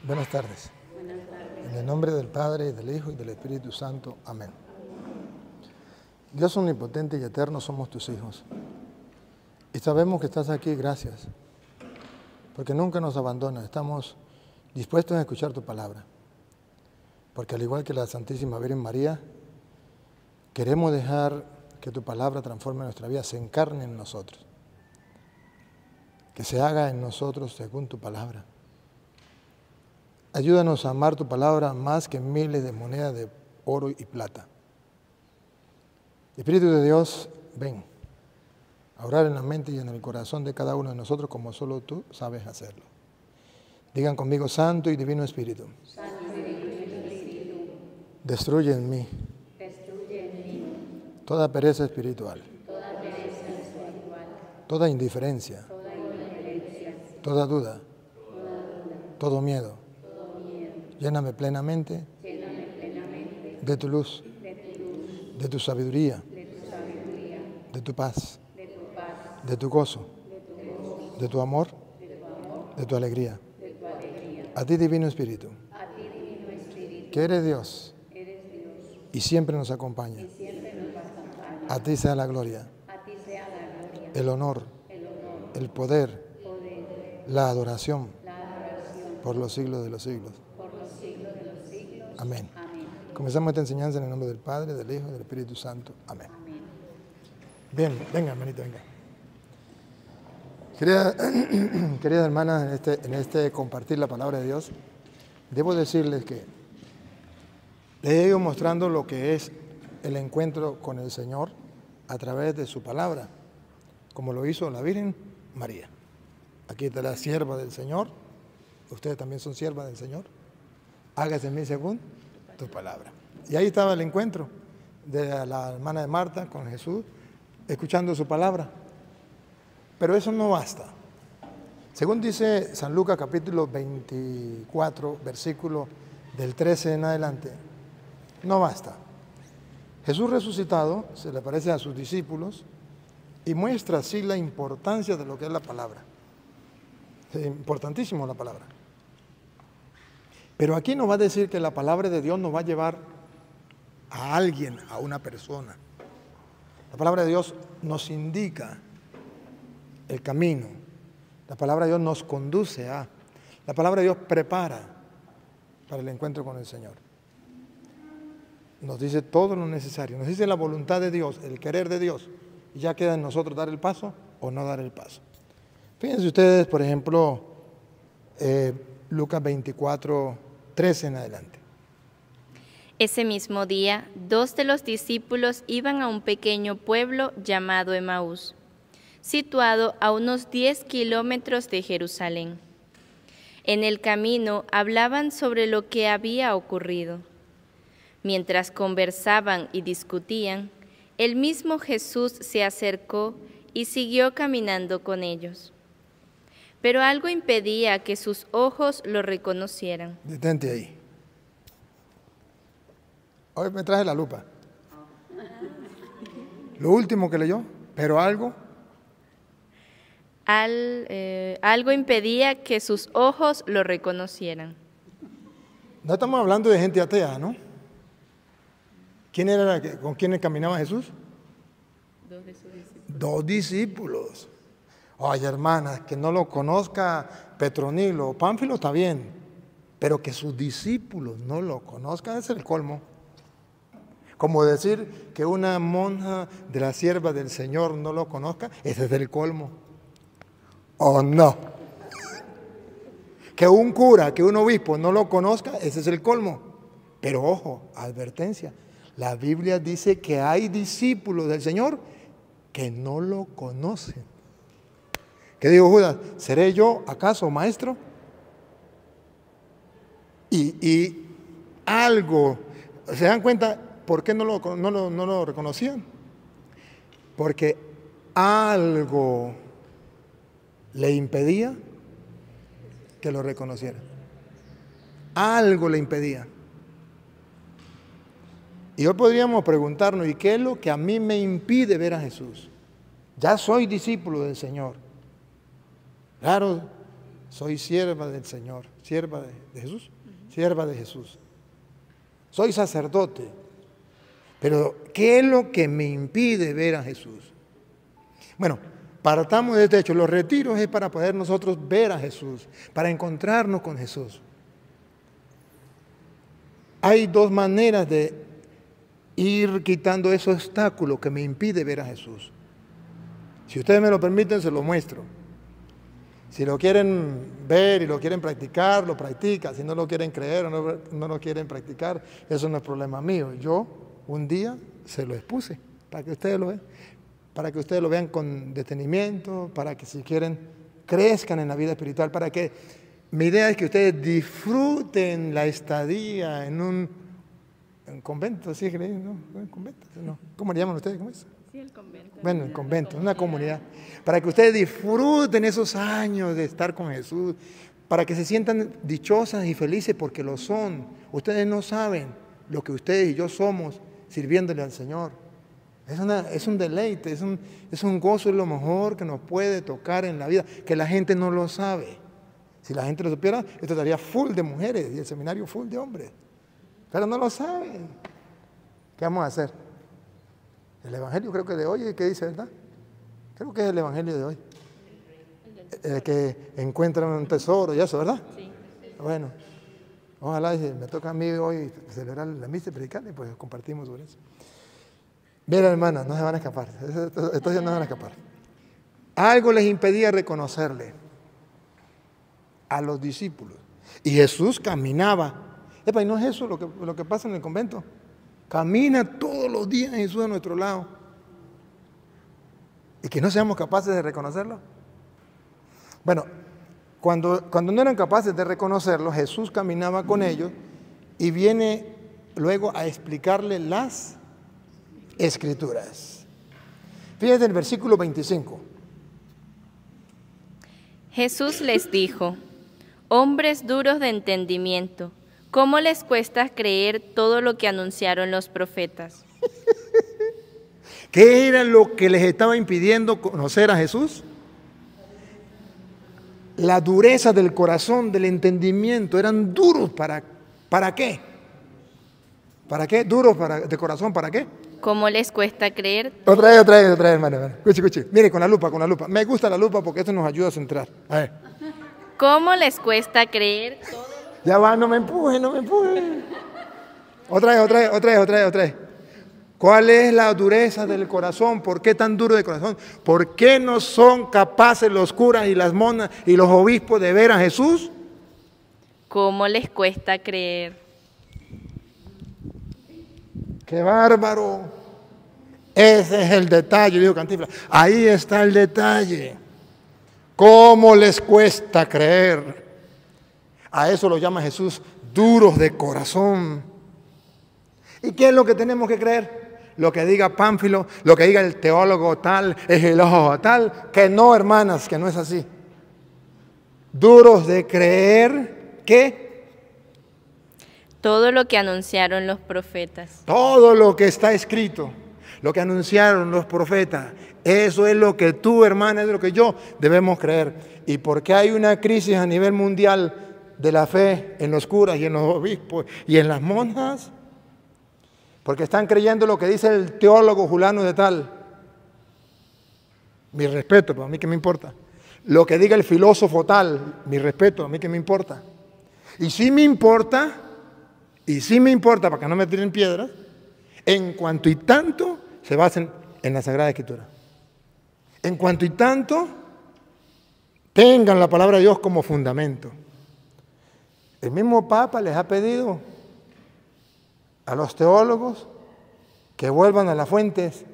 Buenas tardes. En el nombre del Padre, y del Hijo, y del Espíritu Santo. Amén. Dios omnipotente y eterno, somos tus hijos. Y sabemos que estás aquí, gracias. Porque nunca nos abandonas. Estamos dispuestos a escuchar tu palabra. Porque al igual que la Santísima Virgen María, queremos dejar que tu palabra transforme nuestra vida, se encarne en nosotros. Que se haga en nosotros según tu palabra. Ayúdanos a amar tu palabra más que miles de monedas de oro y plata. Espíritu de Dios, ven a orar en la mente y en el corazón de cada uno de nosotros como solo tú sabes hacerlo. Digan conmigo, Santo y Divino Espíritu. Santo y Divino Espíritu. Destruye en mí toda pereza espiritual, toda indiferencia, toda duda, todo miedo. Lléname plenamente de tu luz, de tu sabiduría, de tu paz, de tu gozo, de tu amor, de tu alegría. A ti, Divino Espíritu, que eres Dios y siempre nos acompaña. A ti sea la gloria, el honor, el poder, la adoración por los siglos de los siglos. Amén. Comenzamos esta enseñanza en el nombre del Padre, del Hijo y del Espíritu Santo. Amén. Bien, venga, hermanito, venga. Queridas hermanas, en este compartir la palabra de Dios, debo decirles que les he ido mostrando lo que es el encuentro con el Señor a través de su palabra, como lo hizo la Virgen María. Aquí está la sierva del Señor. Ustedes también son siervas del Señor. Hágase en mí según tu palabra. Y ahí estaba el encuentro de la hermana de Marta con Jesús, escuchando su palabra. Pero eso no basta. Según dice San Lucas capítulo 24, versículo del 13 en adelante, no basta. Jesús resucitado se le aparece a sus discípulos y muestra así la importancia de lo que es la palabra. Es importantísimo la palabra. Pero aquí nos va a decir que la palabra de Dios nos va a llevar a alguien, a una persona. La palabra de Dios nos indica el camino. La palabra de Dios nos conduce a. La palabra de Dios prepara para el encuentro con el Señor. Nos dice todo lo necesario. Nos dice la voluntad de Dios, el querer de Dios. Y ya queda en nosotros dar el paso o no dar el paso. Fíjense ustedes, por ejemplo, Lucas 24, 13 en adelante. Ese mismo día, 2 de los discípulos iban a un pequeño pueblo llamado Emaús, situado a unos 10 kilómetros de Jerusalén. En el camino hablaban sobre lo que había ocurrido. Mientras conversaban y discutían, el mismo Jesús se acercó y siguió caminando con ellos. Pero algo impedía que sus ojos lo reconocieran. Detente ahí. Hoy me traje la lupa. Lo último que leyó, pero algo. Algo impedía que sus ojos lo reconocieran. No estamos hablando de gente atea, ¿no? ¿Quién era con quién caminaba Jesús? 2 de sus discípulos. 2 discípulos. Ay, hermanas, que no lo conozca Petronilo o Pánfilo está bien, pero que sus discípulos no lo conozcan es el colmo. Como decir que una monja de la sierva del Señor no lo conozca, ese es el colmo. ¿O no? Que un cura, que un obispo no lo conozca, ese es el colmo. Pero ojo, advertencia, la Biblia dice que hay discípulos del Señor que no lo conocen. ¿Qué dijo Judas? ¿Seré yo acaso maestro? Y algo, ¿se dan cuenta por qué no lo reconocían? Porque algo le impedía que lo reconociera. Algo le impedía. Y hoy podríamos preguntarnos, ¿y qué es lo que a mí me impide ver a Jesús? Ya soy discípulo del Señor. Claro, soy sierva del Señor, sierva de Jesús, sierva de Jesús. Soy sacerdote, pero ¿qué es lo que me impide ver a Jesús? Bueno, partamos de este hecho. Los retiros es para poder nosotros ver a Jesús, para encontrarnos con Jesús. Hay dos maneras de ir quitando ese obstáculo que me impide ver a Jesús. Si ustedes me lo permiten, se lo muestro. Si lo quieren ver y lo quieren practicar, lo practican. Si no lo quieren creer o no lo quieren practicar, eso no es problema mío. Yo un día se lo expuse para que ustedes lo vean, para que ustedes lo vean con detenimiento, para que si quieren crezcan en la vida espiritual, para que mi idea es que ustedes disfruten la estadía en un convento, ¿sí? ¿No? ¿Un convento? No. ¿Cómo le llaman ustedes? ¿Cómo es? Sí, el convento. Bueno, el convento, una comunidad. Para que ustedes disfruten esos años de estar con Jesús, para que se sientan dichosas y felices porque lo son. Ustedes no saben lo que ustedes y yo somos sirviéndole al Señor. Es un deleite, es un gozo, es lo mejor que nos puede tocar en la vida, que la gente no lo sabe. Si la gente lo supiera, esto estaría full de mujeres y el seminario full de hombres. Pero no lo saben. ¿Qué vamos a hacer? El evangelio creo que de hoy, ¿qué dice, verdad? Creo que es el evangelio de hoy. El que encuentran un tesoro y eso, ¿verdad? Sí. Bueno, ojalá me toca a mí hoy celebrar la misa y predicar y pues compartimos sobre eso. Mira, hermanas, no se van a escapar. Estos días no se van a escapar. Algo les impedía reconocerle a los discípulos. Y Jesús caminaba. Epa, y no es eso lo que pasa en el convento. Camina todos los días Jesús a nuestro lado. Y que no seamos capaces de reconocerlo. Bueno, cuando no eran capaces de reconocerlo, Jesús caminaba con ellos y viene luego a explicarle las Escrituras. Fíjense el versículo 25. Jesús les dijo: hombres duros de entendimiento, ¿cómo les cuesta creer todo lo que anunciaron los profetas? ¿Qué era lo que les estaba impidiendo conocer a Jesús? La dureza del corazón, del entendimiento. Eran duros ¿para qué? ¿Para qué? Duros de corazón, ¿para qué? ¿Cómo les cuesta creer? Otra vez, hermano. Escuche. Mire, con la lupa. Me gusta la lupa porque esto nos ayuda a centrar. A ver. ¿Cómo les cuesta creer todo? Ya va, no me empuje. Otra vez. ¿Cuál es la dureza del corazón? ¿Por qué tan duro de corazón? ¿Por qué no son capaces los curas y las monas y los obispos de ver a Jesús? ¿Cómo les cuesta creer? ¡Qué bárbaro! Ese es el detalle, dijo Cantinflas. Ahí está el detalle. ¿Cómo les cuesta creer? A eso lo llama Jesús duros de corazón. ¿Y qué es lo que tenemos que creer? Lo que diga Pánfilo, lo que diga el teólogo tal, el filósofo tal, que no, hermanas, que no es así. Duros de creer que todo lo que anunciaron los profetas. Todo lo que está escrito, lo que anunciaron los profetas, eso es lo que tú, hermana, es lo que yo debemos creer. ¿Y por qué hay una crisis a nivel mundial de la fe en los curas y en los obispos y en las monjas? Porque están creyendo lo que dice el teólogo fulano de tal. Mi respeto, pero a mí qué me importa. Lo que diga el filósofo tal, mi respeto, a mí qué me importa. Y sí me importa, para que no me tiren piedras, en cuanto y tanto se basen en la Sagrada Escritura. En cuanto y tanto tengan la palabra de Dios como fundamento. El mismo Papa les ha pedido a los teólogos que vuelvan a las fuentes.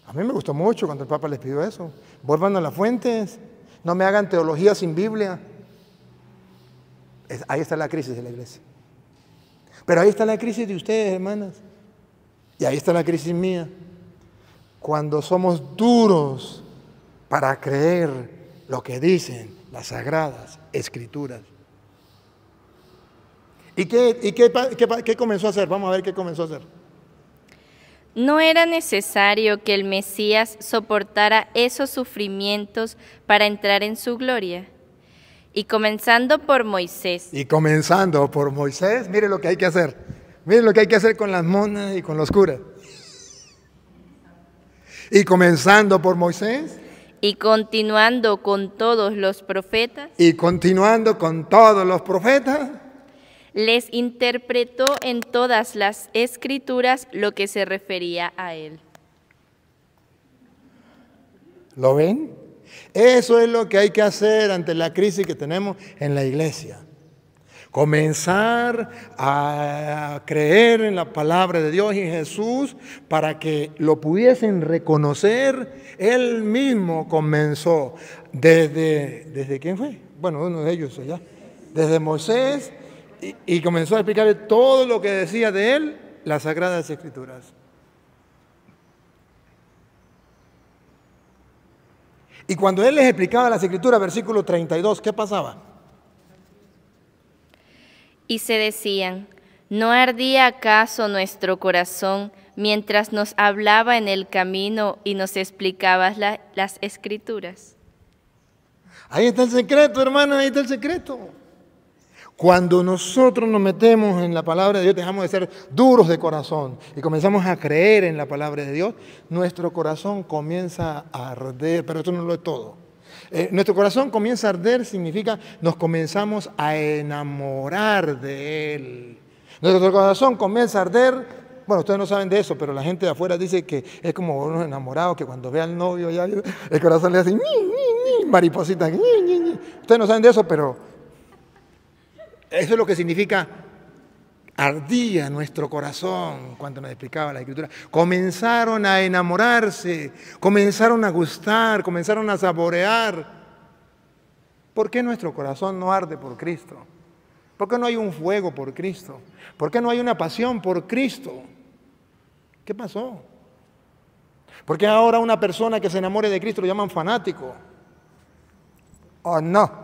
A mí me gustó mucho cuando el Papa les pidió eso. Vuelvan a las fuentes, no me hagan teología sin Biblia. Ahí está la crisis de la iglesia. Pero ahí está la crisis de ustedes, hermanas. Y ahí está la crisis mía. Cuando somos duros para creer lo que dicen las Sagradas Escrituras. ¿Y qué comenzó a hacer? Vamos a ver qué comenzó a hacer. ¿No era necesario que el Mesías soportara esos sufrimientos para entrar en su gloria? Y comenzando por Moisés. Y comenzando por Moisés, mire lo que hay que hacer. Mire lo que hay que hacer con las monas y con los curas. Y comenzando por Moisés. Y continuando con todos los profetas. Y continuando con todos los profetas. Les interpretó en todas las escrituras lo que se refería a él. ¿Lo ven? Eso es lo que hay que hacer ante la crisis que tenemos en la iglesia. Comenzar a creer en la palabra de Dios y en Jesús para que lo pudiesen reconocer. Él mismo comenzó ¿desde quién fue? Bueno, uno de ellos allá. Desde Moisés y comenzó a explicarle todo lo que decía de él las Sagradas Escrituras. Y cuando él les explicaba las Escrituras, versículo 32, ¿qué pasaba? Y se decían, ¿no ardía acaso nuestro corazón mientras nos hablaba en el camino y nos explicaba las Escrituras? Ahí está el secreto, hermana, ahí está el secreto. Cuando nosotros nos metemos en la palabra de Dios, dejamos de ser duros de corazón y comenzamos a creer en la palabra de Dios, nuestro corazón comienza a arder, pero esto no lo es todo. Nuestro corazón comienza a arder significa nos comenzamos a enamorar de Él. Nuestro corazón comienza a arder, bueno, ustedes no saben de eso, pero la gente de afuera dice que es como unos enamorados que cuando ve al novio ya el corazón le hace mariposita. Ustedes no saben de eso, pero eso es lo que significa ardía nuestro corazón cuando nos explicaba la Escritura. Comenzaron a enamorarse, comenzaron a gustar, comenzaron a saborear. ¿Por qué nuestro corazón no arde por Cristo? ¿Por qué no hay un fuego por Cristo? ¿Por qué no hay una pasión por Cristo? ¿Qué pasó? ¿Por qué ahora una persona que se enamore de Cristo lo llaman fanático? ¿O no?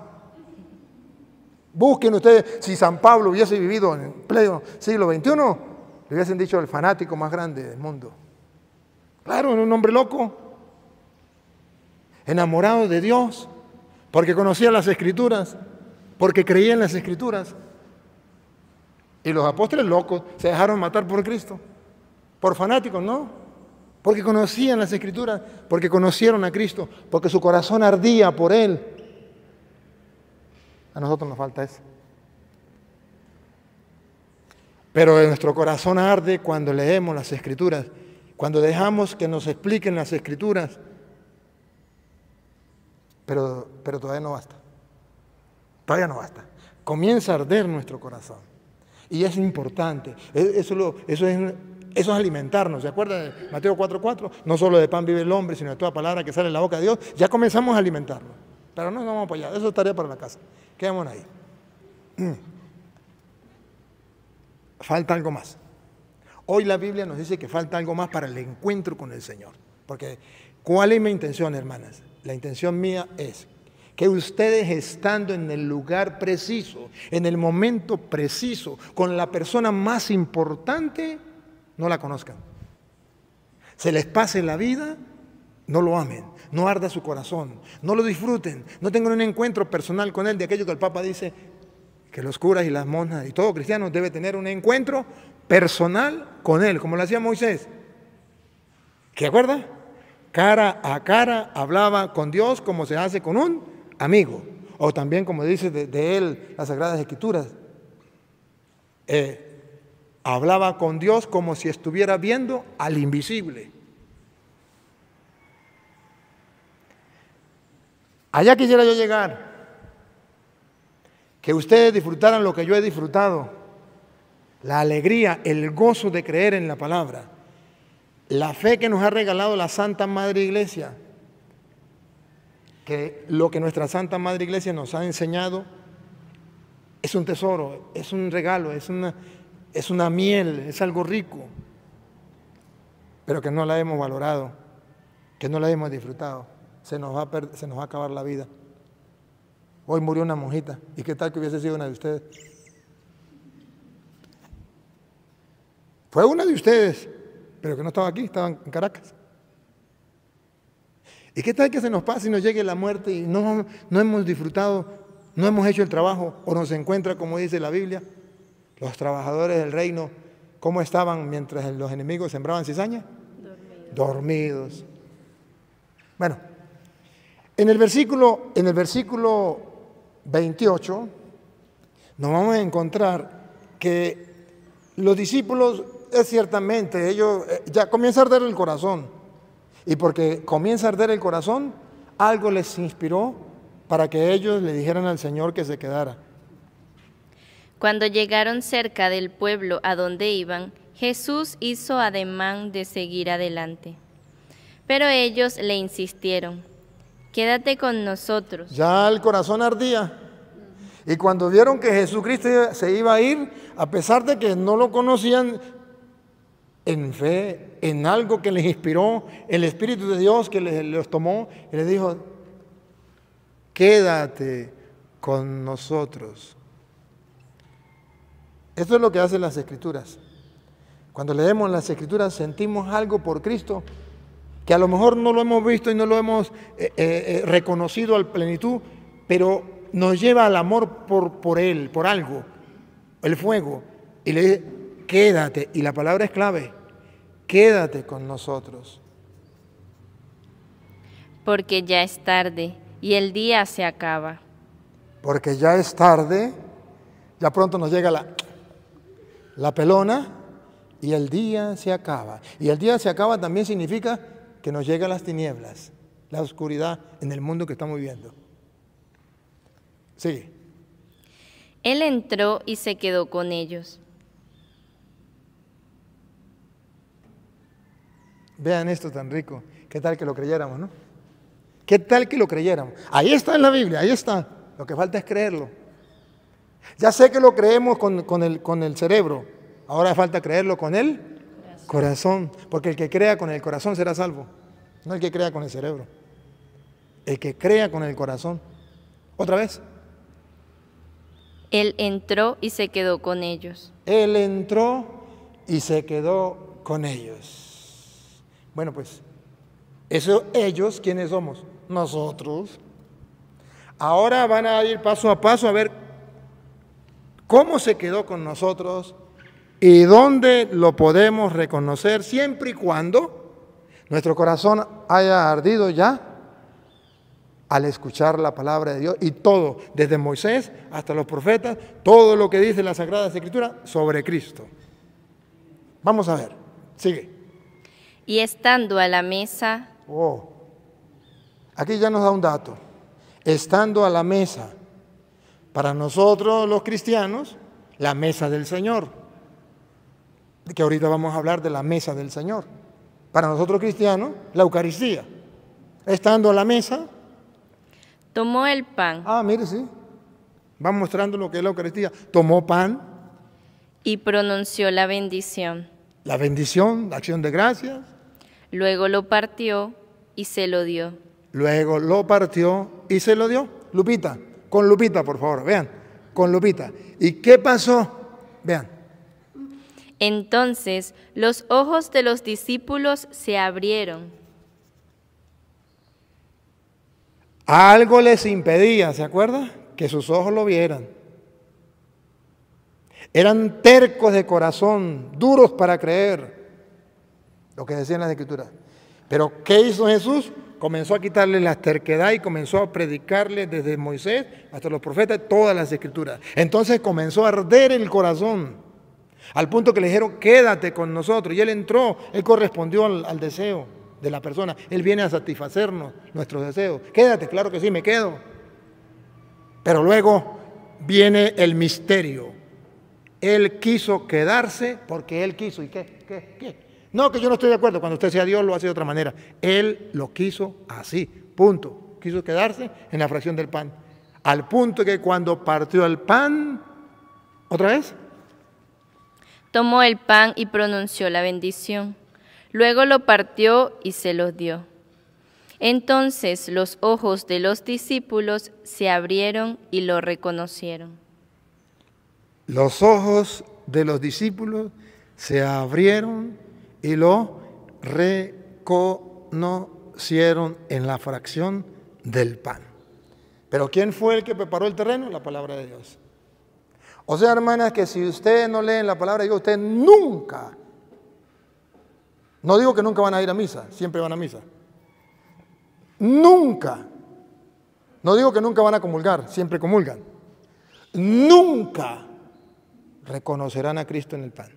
Busquen ustedes, si San Pablo hubiese vivido en el pleno siglo XXI, le hubiesen dicho el fanático más grande del mundo. Claro, era un hombre loco, enamorado de Dios, porque conocía las Escrituras, porque creía en las Escrituras. Y los apóstoles locos se dejaron matar por Cristo, por fanáticos, ¿no? Porque conocían las Escrituras, porque conocieron a Cristo, porque su corazón ardía por Él. A nosotros nos falta eso. Pero nuestro corazón arde cuando leemos las Escrituras, cuando dejamos que nos expliquen las Escrituras. Pero todavía no basta. Todavía no basta. Comienza a arder nuestro corazón. Y es importante. Eso es alimentarnos. ¿Se acuerdan de Mateo 4:4? No solo de pan vive el hombre, sino de toda palabra que sale de la boca de Dios. Ya comenzamos a alimentarnos. Pero no vamos para allá. Eso es tarea para la casa. Quedémonos ahí. Falta algo más. Hoy la Biblia nos dice que falta algo más para el encuentro con el Señor. Porque, ¿cuál es mi intención, hermanas? La intención mía es que ustedes, estando en el lugar preciso, en el momento preciso, con la persona más importante, no la conozcan. Se les pase la vida, no lo amen, no arda su corazón, no lo disfruten, no tengan un encuentro personal con Él, de aquello que el Papa dice que los curas y las monjas y todo cristiano debe tener un encuentro personal con Él, como lo hacía Moisés. ¿Qué acuerda? Cara a cara hablaba con Dios como se hace con un amigo, o también como dice de Él las Sagradas Escrituras. Hablaba con Dios como si estuviera viendo al invisible. Allá quisiera yo llegar, que ustedes disfrutaran lo que yo he disfrutado, la alegría, el gozo de creer en la palabra, la fe que nos ha regalado la Santa Madre Iglesia, que lo que nuestra Santa Madre Iglesia nos ha enseñado es un tesoro, es un regalo, es una miel, es algo rico, pero que no la hemos valorado, que no la hemos disfrutado. Se nos va a acabar la vida. Hoy murió una monjita. ¿Y qué tal que hubiese sido una de ustedes? Fue una de ustedes, pero que no estaba aquí, estaba en Caracas. ¿Y qué tal que se nos pase y nos llegue la muerte y no hemos disfrutado No hemos hecho el trabajo, o nos encuentra, como dice la Biblia, los trabajadores del reino, ¿cómo estaban mientras los enemigos sembraban cizaña? Dormidos. Bueno, en el versículo 28 nos vamos a encontrar que los discípulos, es ciertamente, ellos ya comienza a arder el corazón. Y porque comienza a arder el corazón, algo les inspiró para que ellos le dijeran al Señor que se quedara. Cuando llegaron cerca del pueblo a donde iban, Jesús hizo ademán de seguir adelante. Pero ellos le insistieron: quédate con nosotros. Ya el corazón ardía. Y cuando vieron que Jesucristo se iba a ir, a pesar de que no lo conocían, en fe, en algo que les inspiró, el Espíritu de Dios que los tomó, y les dijo: quédate con nosotros. Esto es lo que hacen las Escrituras. Cuando leemos las Escrituras sentimos algo por Cristo que a lo mejor no lo hemos visto y no lo hemos reconocido a plenitud, pero nos lleva al amor por Él, por algo, el fuego. Y le dice: quédate, y la palabra es clave, quédate con nosotros. Porque ya es tarde y el día se acaba. Porque ya es tarde, ya pronto nos llega la pelona y el día se acaba. Y el día se acaba también significa que nos llegan las tinieblas, la oscuridad en el mundo que estamos viviendo. Sigue. Él entró y se quedó con ellos. Vean esto tan rico. ¿Qué tal que lo creyéramos, no? ¿Qué tal que lo creyéramos? Ahí está en la Biblia, ahí está. Lo que falta es creerlo. Ya sé que lo creemos con el cerebro. Ahora falta creerlo con el corazón. Porque el que crea con el corazón será salvo. No el que crea con el cerebro. El que crea con el corazón. Otra vez. Él entró y se quedó con ellos. Él entró y se quedó con ellos. Bueno, pues, eso, ellos, ¿quiénes somos? Nosotros. Ahora van a ir paso a paso a ver cómo se quedó con nosotros y dónde lo podemos reconocer, siempre y cuando nuestro corazón haya ardido ya al escuchar la palabra de Dios, y todo, desde Moisés hasta los profetas, todo lo que dice la Sagrada Escritura sobre Cristo. Vamos a ver, sigue. Y estando a la mesa... Aquí ya nos da un dato. Estando a la mesa, para nosotros los cristianos, la mesa del Señor, que ahorita vamos a hablar de la mesa del Señor. Para nosotros cristianos, la Eucaristía. Estando a la mesa, tomó el pan. Mire, sí. Va mostrando lo que es la Eucaristía. Tomó pan. Y pronunció la bendición. La bendición, la acción de gracias. Luego lo partió y se lo dio. Luego lo partió y se lo dio. Lupita, con lupita, por favor, vean, con lupita. ¿Y qué pasó? Vean. Entonces los ojos de los discípulos se abrieron. Algo les impedía, ¿se acuerda? Que sus ojos lo vieran. Eran tercos de corazón, duros para creer, lo que decían las Escrituras. Pero ¿qué hizo Jesús? Comenzó a quitarle la terquedad y comenzó a predicarle desde Moisés hasta los profetas todas las Escrituras. Entonces comenzó a arder el corazón, al punto que le dijeron: quédate con nosotros. Y él entró, él correspondió al deseo de la persona. Él viene a satisfacernos nuestros deseos. Quédate, claro que sí, me quedo. Pero luego viene el misterio. Él quiso quedarse porque él quiso. ¿Y qué? No, que yo no estoy de acuerdo. Cuando usted sea Dios, lo hace de otra manera. Él lo quiso así, punto. Quiso quedarse en la fracción del pan. Al punto que cuando partió el pan, ¿otra vez? Tomó el pan y pronunció la bendición. Luego lo partió y se los dio. Entonces los ojos de los discípulos se abrieron y lo reconocieron. Los ojos de los discípulos se abrieron y lo reconocieron en la fracción del pan. Pero ¿quién fue el que preparó el terreno? La palabra de Dios. O sea, hermanas, que si ustedes no leen la palabra de Dios, ustedes nunca, no digo que nunca van a ir a misa, siempre van a misa. Nunca, no digo que nunca van a comulgar, siempre comulgan. Nunca reconocerán a Cristo en el pan.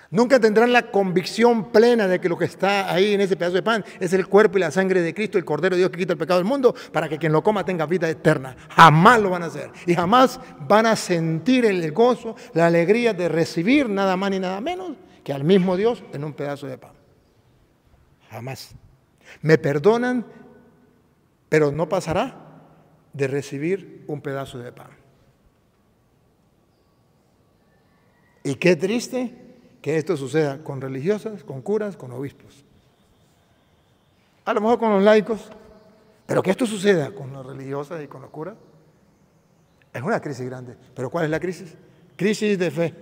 Nunca tendrán la convicción plena de que lo que está ahí en ese pedazo de pan es el cuerpo y la sangre de Cristo, el Cordero de Dios que quita el pecado del mundo, para que quien lo coma tenga vida eterna. Jamás lo van a hacer. Y jamás van a sentir el gozo, la alegría de recibir nada más ni nada menos que al mismo Dios en un pedazo de pan. Jamás. Me perdonan, pero no pasará de recibir un pedazo de pan. Y qué triste que esto suceda con religiosas, con curas, con obispos. A lo mejor con los laicos, pero que esto suceda con las religiosas y con los curas, es una crisis grande. ¿Pero cuál es la crisis? Crisis de fe,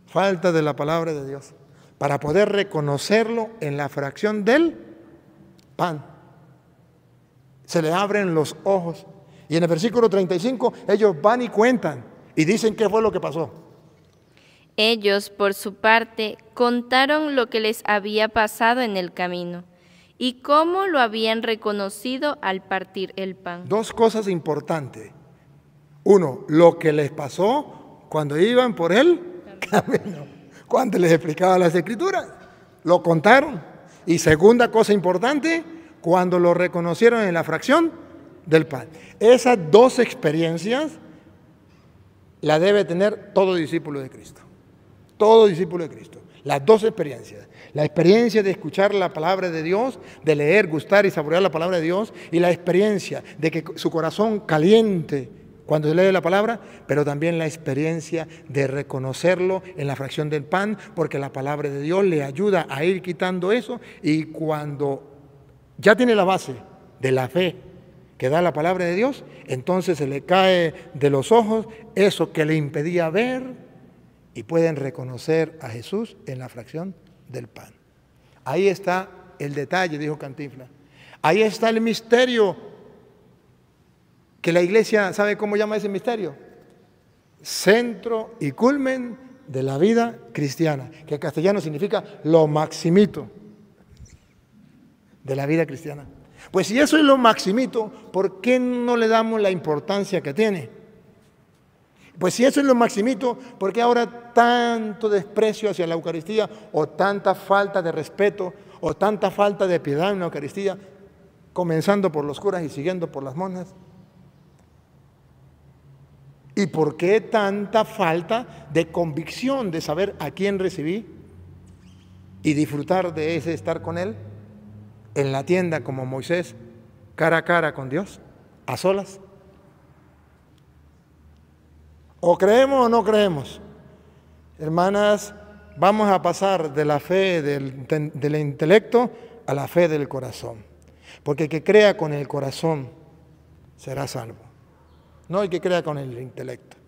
falta de la palabra de Dios, para poder reconocerlo en la fracción del pan. Se le abren los ojos. Y en el versículo 35, ellos van y cuentan y dicen qué fue lo que pasó. Ellos, por su parte, contaron lo que les había pasado en el camino y cómo lo habían reconocido al partir el pan. Dos cosas importantes. Uno, lo que les pasó cuando iban por el camino, cuando les explicaba las Escrituras, lo contaron. Y segunda cosa importante, cuando lo reconocieron en la fracción del pan. Esas dos experiencias la debe tener todo discípulo de Cristo. Todo discípulo de Cristo. Las dos experiencias. La experiencia de escuchar la palabra de Dios, de leer, gustar y saborear la palabra de Dios, y la experiencia de que su corazón caliente cuando se lee la palabra, pero también la experiencia de reconocerlo en la fracción del pan, porque la palabra de Dios le ayuda a ir quitando eso, y cuando ya tiene la base de la fe que da la palabra de Dios, entonces se le cae de los ojos eso que le impedía ver, y pueden reconocer a Jesús en la fracción del pan. Ahí está el detalle, dijo Cantinflas. Ahí está el misterio, que la iglesia, ¿sabe cómo llama ese misterio? Centro y culmen de la vida cristiana, que en castellano significa lo maximito de la vida cristiana. Pues si eso es lo maximito, ¿por qué no le damos la importancia que tiene? Pues si eso es lo maximito, ¿por qué ahora tanto desprecio hacia la Eucaristía, o tanta falta de respeto, o tanta falta de piedad en la Eucaristía, comenzando por los curas y siguiendo por las monjas? ¿Y por qué tanta falta de convicción de saber a quién recibí y disfrutar de ese estar con Él en la tienda como Moisés, cara a cara con Dios, a solas? ¿O creemos o no creemos? Hermanas, vamos a pasar de la fe del intelecto a la fe del corazón. Porque el que crea con el corazón será salvo, no el que crea con el intelecto.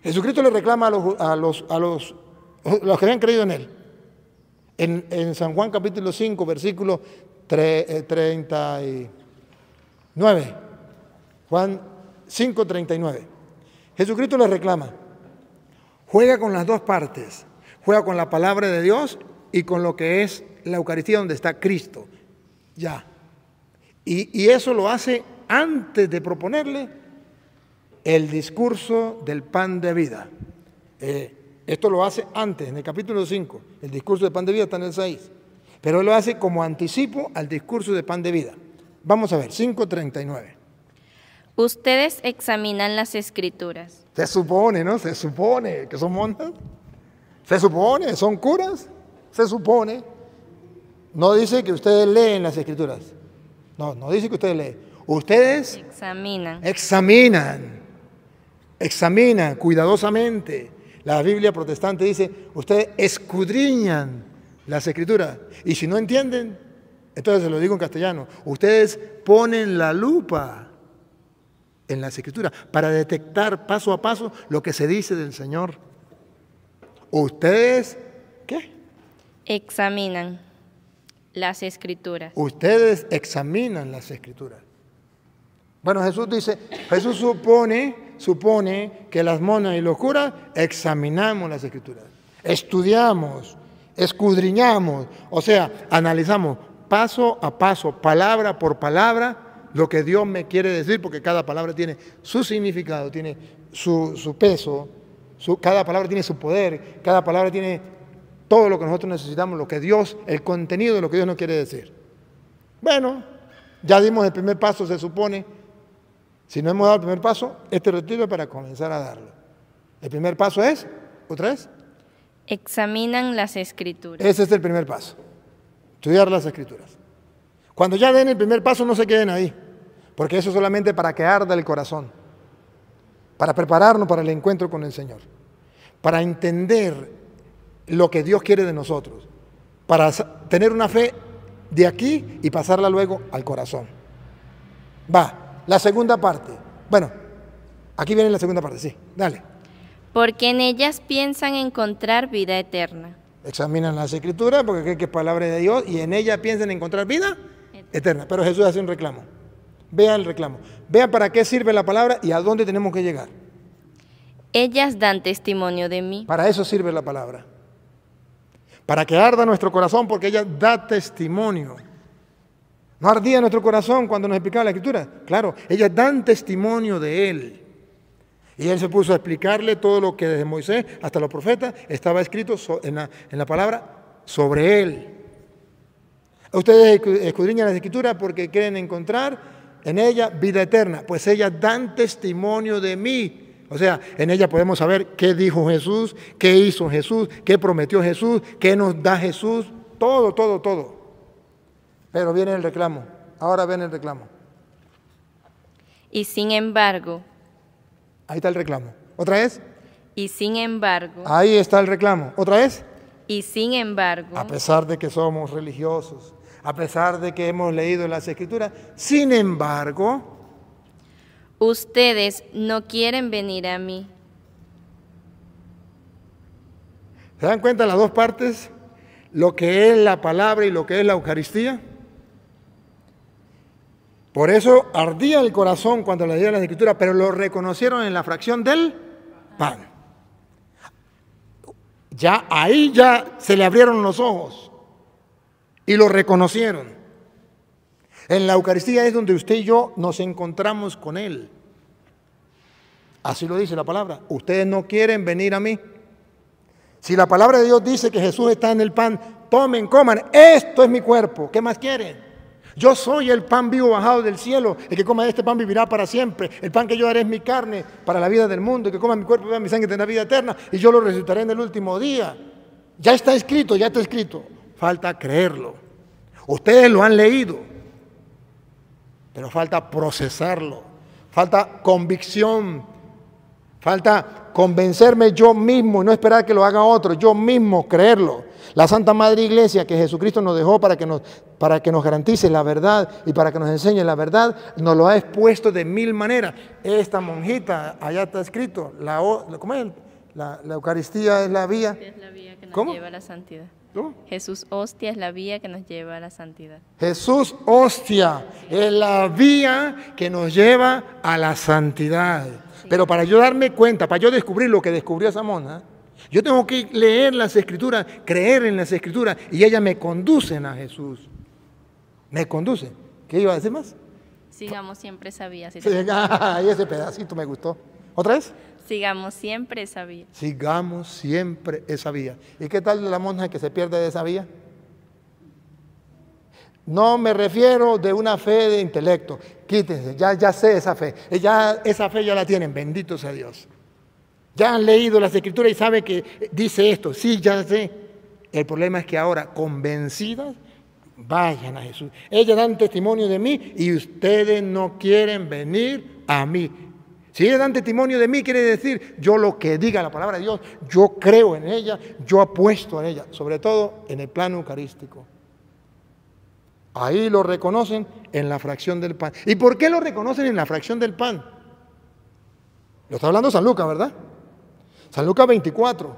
Jesucristo le reclama a los que habían creído en Él. En San Juan capítulo 5, versículo 39. Juan 5, 39. Jesucristo les reclama, juega con las dos partes, juega con la palabra de Dios y con lo que es la Eucaristía donde está Cristo, ya. Y eso lo hace antes de proponerle el discurso del pan de vida. Esto lo hace antes, en el capítulo 5, el discurso del pan de vida está en el 6, pero él lo hace como anticipo al discurso del pan de vida. Vamos a ver, 5:39. Ustedes examinan las Escrituras. Se supone, ¿no? Se supone que son monjas. Se supone, son curas. Se supone. No dice que ustedes leen las Escrituras. No dice que ustedes leen. Ustedes examinan cuidadosamente. La Biblia protestante dice, ustedes escudriñan las Escrituras. Y si no entienden, entonces se lo digo en castellano, ustedes ponen la lupa en las Escrituras para detectar paso a paso lo que se dice del Señor. Ustedes, ¿qué? Examinan las Escrituras. Ustedes examinan las Escrituras. Bueno, Jesús supone que las monas y los curas examinamos las Escrituras, estudiamos, escudriñamos, o sea, analizamos paso a paso, palabra por palabra, lo que Dios me quiere decir, porque cada palabra tiene su significado, tiene su peso, cada palabra tiene su poder, cada palabra tiene todo lo que nosotros necesitamos, lo que Dios, el contenido de lo que Dios nos quiere decir. Bueno, ya dimos el primer paso, se supone. Si no hemos dado el primer paso, este retiro es para comenzar a darlo. El primer paso es, ¿otra vez? Examinan las Escrituras. Ese es el primer paso, estudiar las Escrituras. Cuando ya den el primer paso, no se queden ahí, porque eso es solamente para que arda el corazón, para prepararnos para el encuentro con el Señor, para entender lo que Dios quiere de nosotros, para tener una fe de aquí y pasarla luego al corazón. La segunda parte. Bueno, aquí viene la segunda parte, sí, dale. Porque en ellas piensan encontrar vida eterna. Examinan las Escrituras porque creen que es palabra de Dios y en ella piensan encontrar vida eterna. Pero Jesús hace un reclamo. Vea el reclamo. Vea para qué sirve la palabra y a dónde tenemos que llegar. Ellas dan testimonio de mí. Para eso sirve la palabra. Para que arda nuestro corazón porque ella da testimonio. ¿No ardía nuestro corazón cuando nos explicaba la Escritura? Claro, ellas dan testimonio de Él. Y Él se puso a explicarle todo lo que desde Moisés hasta los profetas estaba escrito en la palabra sobre Él. Ustedes escudriñan las Escrituras porque quieren encontrar en ella vida eterna, pues ellas dan testimonio de mí. O sea, en ella podemos saber qué dijo Jesús, qué hizo Jesús, qué prometió Jesús, qué nos da Jesús, todo. Pero viene el reclamo, ahora viene el reclamo. Y sin embargo. Ahí está el reclamo. ¿Otra vez? Y sin embargo. Ahí está el reclamo. ¿Otra vez? Y sin embargo. A pesar de que somos religiosos, a pesar de que hemos leído las Escrituras, sin embargo. Ustedes no quieren venir a mí. ¿Se dan cuenta las dos partes? Lo que es la palabra y lo que es la Eucaristía. Por eso ardía el corazón cuando leían las Escrituras, pero lo reconocieron en la fracción del pan. Ahí se le abrieron los ojos y lo reconocieron. En la Eucaristía es donde usted y yo nos encontramos con Él. Así lo dice la palabra. Ustedes no quieren venir a mí. Si la palabra de Dios dice que Jesús está en el pan, tomen, coman, esto es mi cuerpo. ¿Qué más quieren? Yo soy el pan vivo bajado del cielo. El que coma este pan vivirá para siempre. El pan que yo daré es mi carne para la vida del mundo. El que coma mi cuerpo y beba mi sangre tendrá vida eterna. Y yo lo resucitaré en el último día. Ya está escrito. Falta creerlo. Ustedes lo han leído. Pero falta procesarlo. Falta convicción. Falta convencerme yo mismo y no esperar que lo haga otro. Yo mismo creerlo. La Santa Madre Iglesia que Jesucristo nos dejó para que nos garantice la verdad y para que nos enseñe la verdad, nos lo ha expuesto de mil maneras. Esta monjita, allá está escrito, ¿cómo es? La Eucaristía es la vía. Es la vía que nos lleva a la santidad. ¿Cómo? Jesús hostia es la vía que nos lleva a la santidad. Jesús hostia es la vía que nos lleva a la santidad. Sí. Pero para yo darme cuenta, para yo descubrir lo que descubrió esa monja, yo tengo que leer las Escrituras, creer en las Escrituras y ellas me conducen a Jesús. Me conducen. ¿Qué iba a decir más? Sigamos siempre esa vía. Sí, ese pedacito me gustó. ¿Otra vez? Sigamos siempre esa vía. Sigamos siempre esa vía. ¿Y qué tal la monja que se pierde de esa vía? No me refiero de una fe de intelecto. Quítense, ya sé esa fe. Esa fe ya la tienen, bendito sea Dios. Ya han leído las Escrituras y saben que dice esto. Sí, ya sé. El problema es que ahora, convencidas, vayan a Jesús. Ellas dan testimonio de mí y ustedes no quieren venir a mí. Si ellas dan testimonio de mí, quiere decir, yo lo que diga la palabra de Dios, yo creo en ella, yo apuesto en ella, sobre todo en el plano eucarístico. Ahí lo reconocen en la fracción del pan. ¿Y por qué lo reconocen en la fracción del pan? Lo está hablando San Lucas, ¿verdad? San Lucas 24.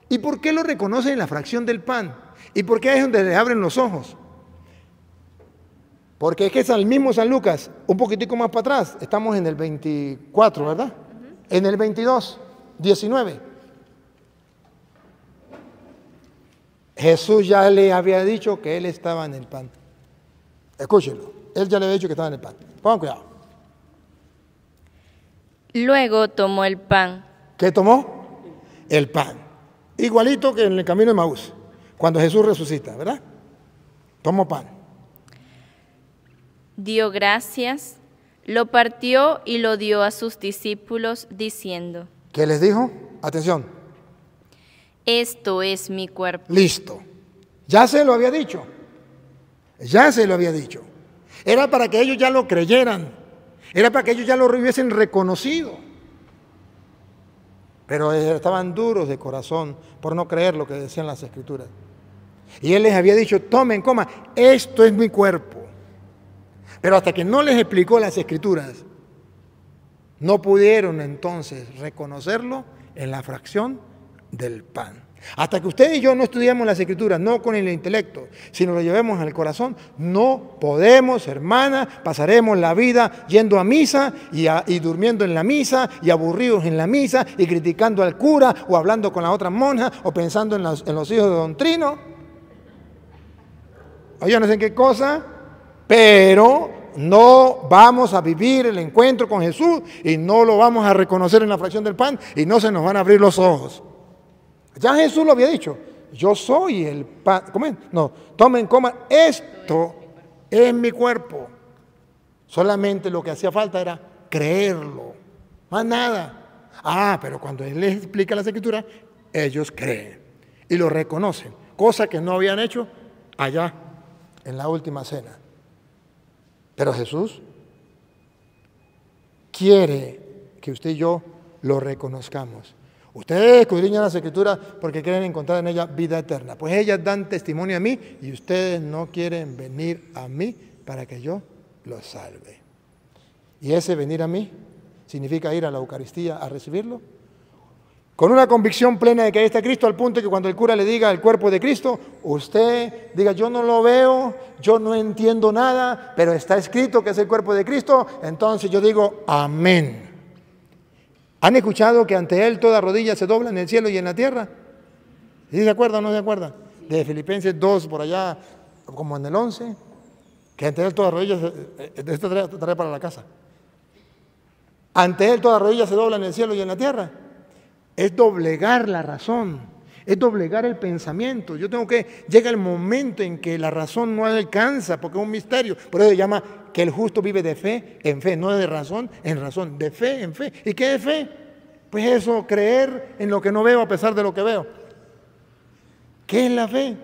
¿Y por qué lo reconocen en la fracción del pan? ¿Y por qué es donde les abren los ojos? Porque es que es el mismo San Lucas, un poquitico más para atrás, estamos en el 24, ¿verdad? En el 22, 19. Jesús ya le había dicho que Él estaba en el pan. Escúchenlo, Él ya le había dicho que estaba en el pan. Pongan cuidado. Luego tomó el pan. ¿Qué tomó? El pan. Igualito que en el camino de Maús, cuando Jesús resucita, ¿verdad? Tomó pan. Dio gracias, lo partió y lo dio a sus discípulos, diciendo: ¿Qué les dijo? Atención. Esto es mi cuerpo. Listo. Ya se lo había dicho. Ya se lo había dicho. Era para que ellos ya lo creyeran. Era para que ellos ya lo hubiesen reconocido. Pero estaban duros de corazón por no creer lo que decían las Escrituras. Y Él les había dicho: tomen, coman, esto es mi cuerpo. Pero hasta que no les explicó las Escrituras, no pudieron entonces reconocerlo en la fracción del pan. Hasta que usted y yo no estudiamos las Escrituras, no con el intelecto, sino lo llevemos al corazón, no podemos, hermana, pasaremos la vida yendo a misa y durmiendo en la misa y aburridos en la misa y criticando al cura o hablando con la otra monja o pensando en los hijos de Don Trino. O yo no sé en qué cosa, pero no vamos a vivir el encuentro con Jesús y no lo vamos a reconocer en la fracción del pan y no se nos van a abrir los ojos. Ya Jesús lo había dicho: yo soy el pan. ¿Cómo? No, tomen, coman, esto es mi cuerpo. Solamente lo que hacía falta era creerlo, más nada. Pero cuando Él les explica las Escrituras, ellos creen y lo reconocen, cosa que no habían hecho allá en la última cena. Pero Jesús quiere que usted y yo lo reconozcamos. Ustedes escudriñan las Escrituras porque quieren encontrar en ellas vida eterna. Pues ellas dan testimonio a mí y ustedes no quieren venir a mí para que yo los salve. Y ese venir a mí significa ir a la Eucaristía a recibirlo con una convicción plena de que ahí está Cristo, al punto que cuando el cura le diga el cuerpo de Cristo, usted diga: yo no lo veo, yo no entiendo nada, pero está escrito que es el cuerpo de Cristo. Entonces yo digo: amén. ¿Han escuchado que ante Él toda rodilla se dobla en el cielo y en la tierra? ¿Sí se acuerdan o no se acuerdan? De Filipenses 2, por allá, como en el 11, que ante Él toda rodilla esto trae para la casa. Ante Él toda rodilla se dobla en el cielo y en la tierra. Es doblegar la razón, es doblegar el pensamiento. Llega el momento en que la razón no alcanza, porque es un misterio. Por eso se llama que el justo vive de fe en fe, no de razón en razón, de fe en fe. ¿Y qué es fe? Pues eso, creer en lo que no veo a pesar de lo que veo. ¿Qué es la fe?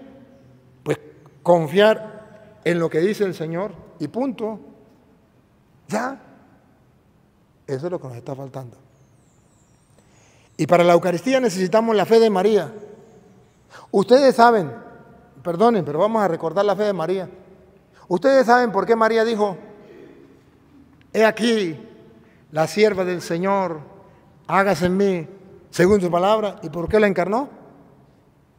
Pues confiar en lo que dice el Señor y punto. Ya. Eso es lo que nos está faltando. Y para la Eucaristía necesitamos la fe de María. Ustedes saben, perdonen, pero vamos a recordar la fe de María. Ustedes saben por qué María dijo: he aquí la sierva del Señor, hágase en mí según su palabra. ¿Y por qué la encarnó?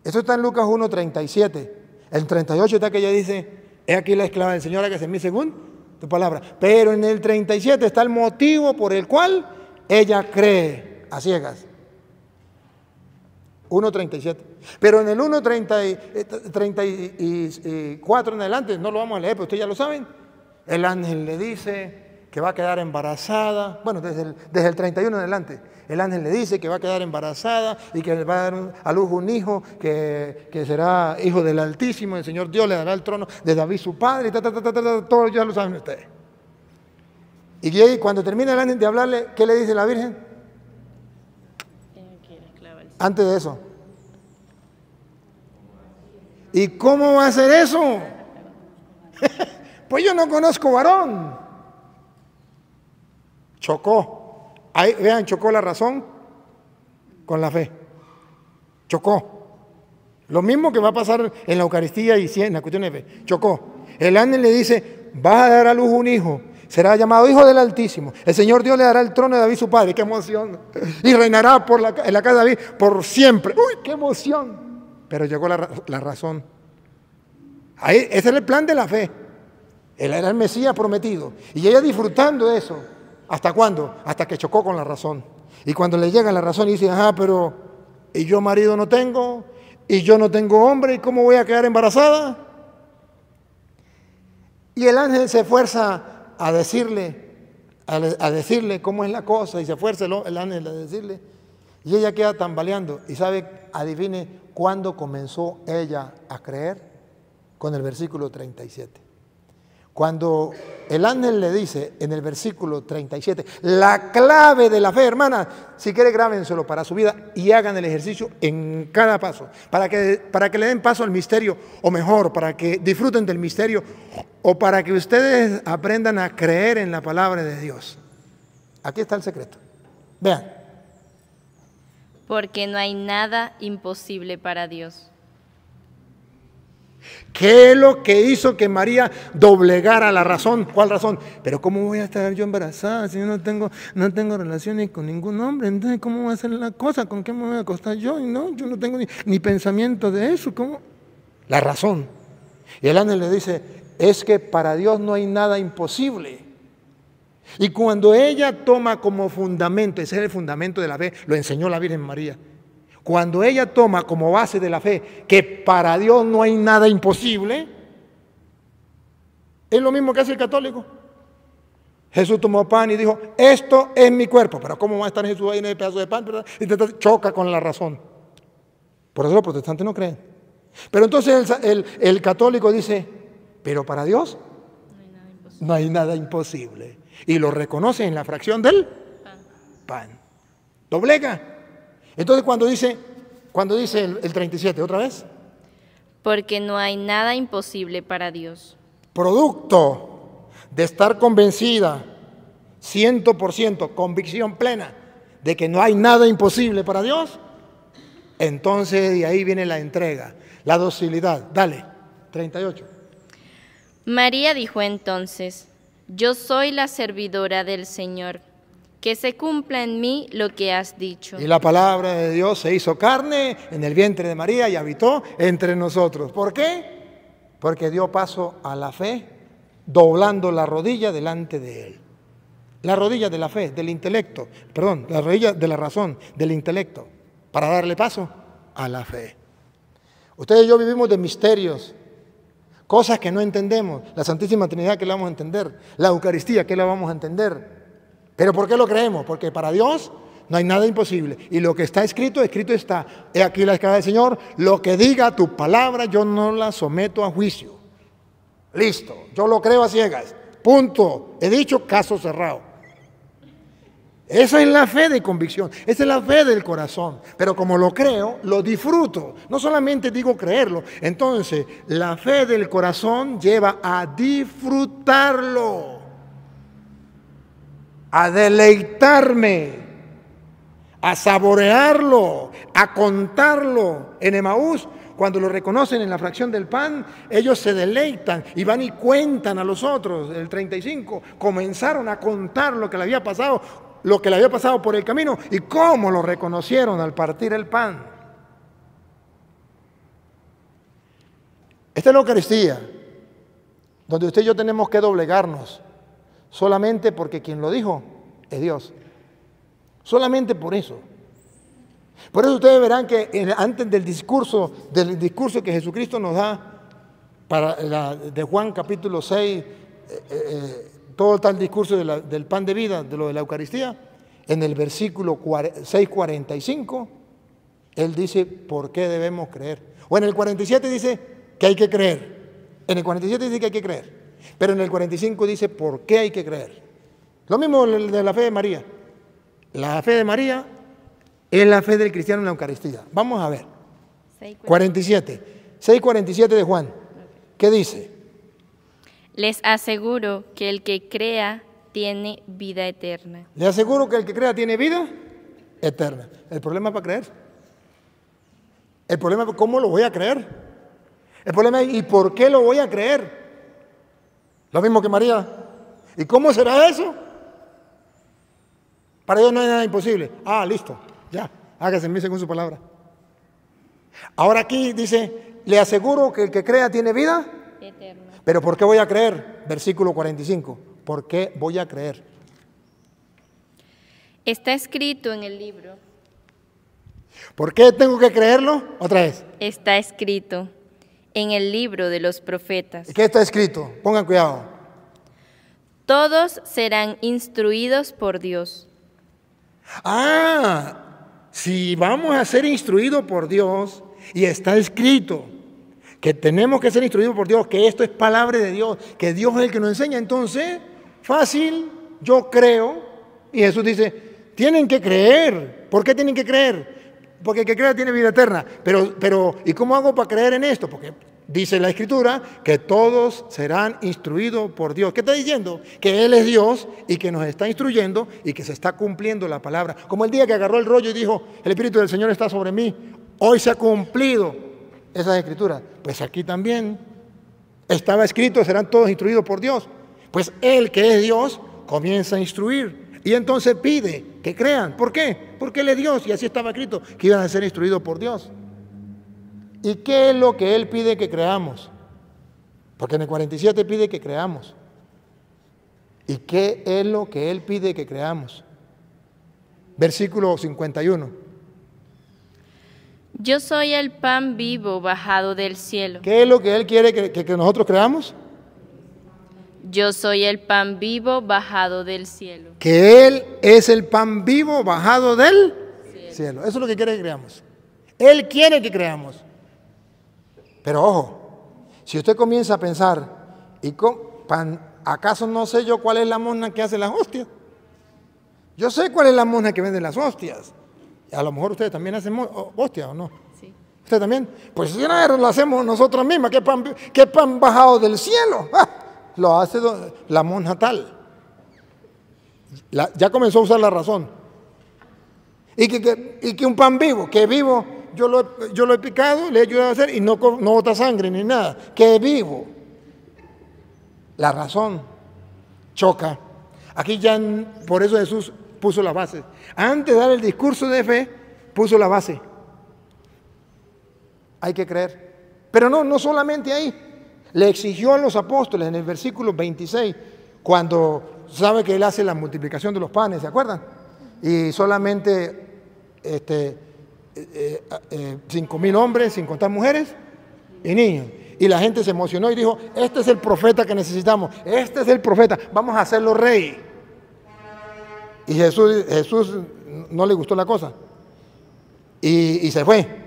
Eso está en Lucas 1:37. En 38 está que ella dice: he aquí la esclava del Señor, hágase en mí según tu palabra. Pero en el 37 está el motivo por el cual ella cree a ciegas. 1:37. Pero en el 1:34 en adelante, no lo vamos a leer, pero ustedes ya lo saben. El ángel le dice que va a quedar embarazada. Bueno, desde el 31 en adelante. El ángel le dice que va a quedar embarazada y que va a dar a luz un hijo que será hijo del Altísimo. El Señor Dios le dará el trono de David su padre. Y todo ya lo saben ustedes. Y cuando termina el ángel de hablarle, ¿qué le dice la Virgen? Antes de eso. ¿Y cómo va a ser eso? Pues yo no conozco varón. Chocó. Ahí, vean, chocó la razón con la fe. Chocó. Lo mismo que va a pasar en la Eucaristía y en la cuestión de fe. Chocó. El ángel le dice: vas a dar a luz un hijo. Será llamado Hijo del Altísimo. El Señor Dios le dará el trono de David su padre. ¡Qué emoción! Y reinará en la casa de David por siempre. ¡Uy, qué emoción! Pero llegó la razón. Ahí, ese es el plan de la fe. Él era el Mesías prometido. Y ella disfrutando de eso. ¿Hasta cuándo? Hasta que chocó con la razón. Y cuando le llega la razón y dice, ajá, pero ¿y yo marido no tengo? ¿Y yo no tengo hombre? ¿Y cómo voy a quedar embarazada? Y el ángel se esfuerza a decirle cómo es la cosa, y se esfuerza el ángel a decirle, y ella queda tambaleando. Y sabe, adivine cuándo comenzó ella a creer, con el versículo 37. Cuando el ángel le dice en el versículo 37, la clave de la fe, hermana, si quiere grábenselo para su vida y hagan el ejercicio en cada paso, para que le den paso al misterio, o mejor, para que disfruten del misterio, o para que ustedes aprendan a creer en la palabra de Dios. Aquí está el secreto. Vean. Porque no hay nada imposible para Dios. ¿Qué es lo que hizo que María doblegara la razón? ¿Cuál razón? Pero ¿cómo voy a estar yo embarazada si yo no tengo relaciones con ningún hombre? Entonces, ¿cómo va a ser la cosa? ¿Con qué me voy a acostar yo? Y no, yo no tengo ni pensamiento de eso. ¿Cómo? La razón. Y el ángel le dice, es que para Dios no hay nada imposible. Y cuando ella toma como fundamento, ese es el fundamento de la fe, lo enseñó la Virgen María. Cuando ella toma como base de la fe que para Dios no hay nada imposible, es lo mismo que hace el católico. Jesús tomó pan y dijo, esto es mi cuerpo. Pero ¿cómo va a estar Jesús ahí en el pedazo de pan? ¿Verdad? Y choca con la razón. Por eso los protestantes no creen. Pero entonces el católico dice, pero para Dios no hay nada imposible. Y lo reconoce en la fracción del pan. Doblega. Entonces cuando dice el 37, ¿otra vez? Porque no hay nada imposible para Dios. Producto de estar convencida, 100%, convicción plena, de que no hay nada imposible para Dios, entonces de ahí viene la entrega, la docilidad. Dale, 38. María dijo entonces, yo soy la servidora del Señor. Que se cumpla en mí lo que has dicho. Y la palabra de Dios se hizo carne en el vientre de María y habitó entre nosotros. ¿Por qué? Porque dio paso a la fe, doblando la rodilla delante de Él. La rodilla de la fe, del intelecto, perdón, la rodilla de la razón, del intelecto, para darle paso a la fe. Ustedes y yo vivimos de misterios, cosas que no entendemos. La Santísima Trinidad, que la vamos a entender. La Eucaristía, que la vamos a entender. ¿Pero por qué lo creemos? Porque para Dios no hay nada imposible. Y lo que está escrito, escrito está. He aquí la escala del Señor, lo que diga tu palabra, yo no la someto a juicio. Listo, yo lo creo a ciegas. Punto. He dicho, caso cerrado. Esa es la fe de convicción, esa es la fe del corazón. Pero como lo creo, lo disfruto. No solamente digo creerlo. Entonces, la fe del corazón lleva a disfrutarlo, a deleitarme, a saborearlo, a contarlo. En Emaús, cuando lo reconocen en la fracción del pan, ellos se deleitan y van y cuentan a los otros. El 35, comenzaron a contar lo que le había pasado por el camino y cómo lo reconocieron al partir el pan. Esta es la Eucaristía, donde usted y yo tenemos que doblegarnos. Solamente porque quien lo dijo es Dios. Solamente por eso. Por eso ustedes verán que antes del discurso que Jesucristo nos da de Juan capítulo 6, todo tal discurso del pan de vida, de lo de la Eucaristía, en el versículo 6:45, Él dice por qué debemos creer. O en el 47 dice que hay que creer. En el 47 dice que hay que creer. Pero en el 45 dice por qué hay que creer. Lo mismo de la fe de María. La fe de María es la fe del cristiano en la Eucaristía. Vamos a ver. 6:47 de Juan. ¿Qué dice? Les aseguro que el que crea tiene vida eterna. Le aseguro que el que crea tiene vida eterna. El problema es para creer. El problema es cómo lo voy a creer. El problema es ¿y por qué lo voy a creer? Lo mismo que María. ¿Y cómo será eso? Para Dios no hay nada imposible. Ah, listo, ya, hágase en mí según su palabra. Ahora aquí dice, le aseguro que el que crea tiene vida eterna. ¿Pero por qué voy a creer? versículo 45. ¿Por qué voy a creer? Está escrito en el libro. ¿Por qué tengo que creerlo? Otra vez. Está escrito en el libro de los profetas. ¿Qué está escrito? Pongan cuidado. Todos serán instruidos por Dios. Si vamos a ser instruidos por Dios y está escrito que tenemos que ser instruidos por Dios, que esto es palabra de Dios, que Dios es el que nos enseña, entonces, fácil, yo creo. Y Jesús dice, tienen que creer. ¿Por qué tienen que creer? Porque el que crea tiene vida eterna. Pero, ¿y cómo hago para creer en esto? Porque dice la Escritura que todos serán instruidos por Dios. ¿Qué está diciendo? Que Él es Dios y que nos está instruyendo y que se está cumpliendo la palabra. Como el día que agarró el rollo y dijo, el Espíritu del Señor está sobre mí. Hoy se ha cumplido esas Escrituras. Pues aquí también estaba escrito, serán todos instruidos por Dios. Pues Él que es Dios comienza a instruir. Y entonces pide que crean. ¿Por qué? Porque Él es Dios y así estaba escrito, que iban a ser instruidos por Dios. ¿Y qué es lo que Él pide que creamos? Porque en el 47 pide que creamos. ¿Y qué es lo que Él pide que creamos? Versículo 51. Yo soy el pan vivo bajado del cielo. ¿Qué es lo que Él quiere que nosotros creamos? Yo soy el pan vivo bajado del cielo. Que Él es el pan vivo bajado del cielo. Eso es lo que quiere que creamos. Él quiere que creamos. Pero ojo, si usted comienza a pensar, ¿acaso no sé yo cuál es la monja que hace las hostias? Yo sé cuál es la monja que vende las hostias. A lo mejor ustedes también hacen hostias, ¿o no? Sí. ¿Usted también? Pues si no lo hacemos nosotros mismas, ¿qué pan bajado del cielo? Lo hace la monja tal. Ya comenzó a usar la razón. Y que un pan vivo, que vivo, yo lo he picado, le he ayudado a hacer y no bota sangre ni nada. Que vivo. La razón choca. Aquí ya, por eso Jesús puso la base. Antes de dar el discurso de fe, puso la base. Hay que creer. Pero no solamente ahí. Le exigió a los apóstoles en el versículo 26, cuando sabe que Él hace la multiplicación de los panes, ¿se acuerdan? Y solamente 5,000 hombres, sin contar mujeres y niños. Y la gente se emocionó y dijo, este es el profeta que necesitamos, este es el profeta, vamos a hacerlo rey. Y Jesús no le gustó la cosa y se fue.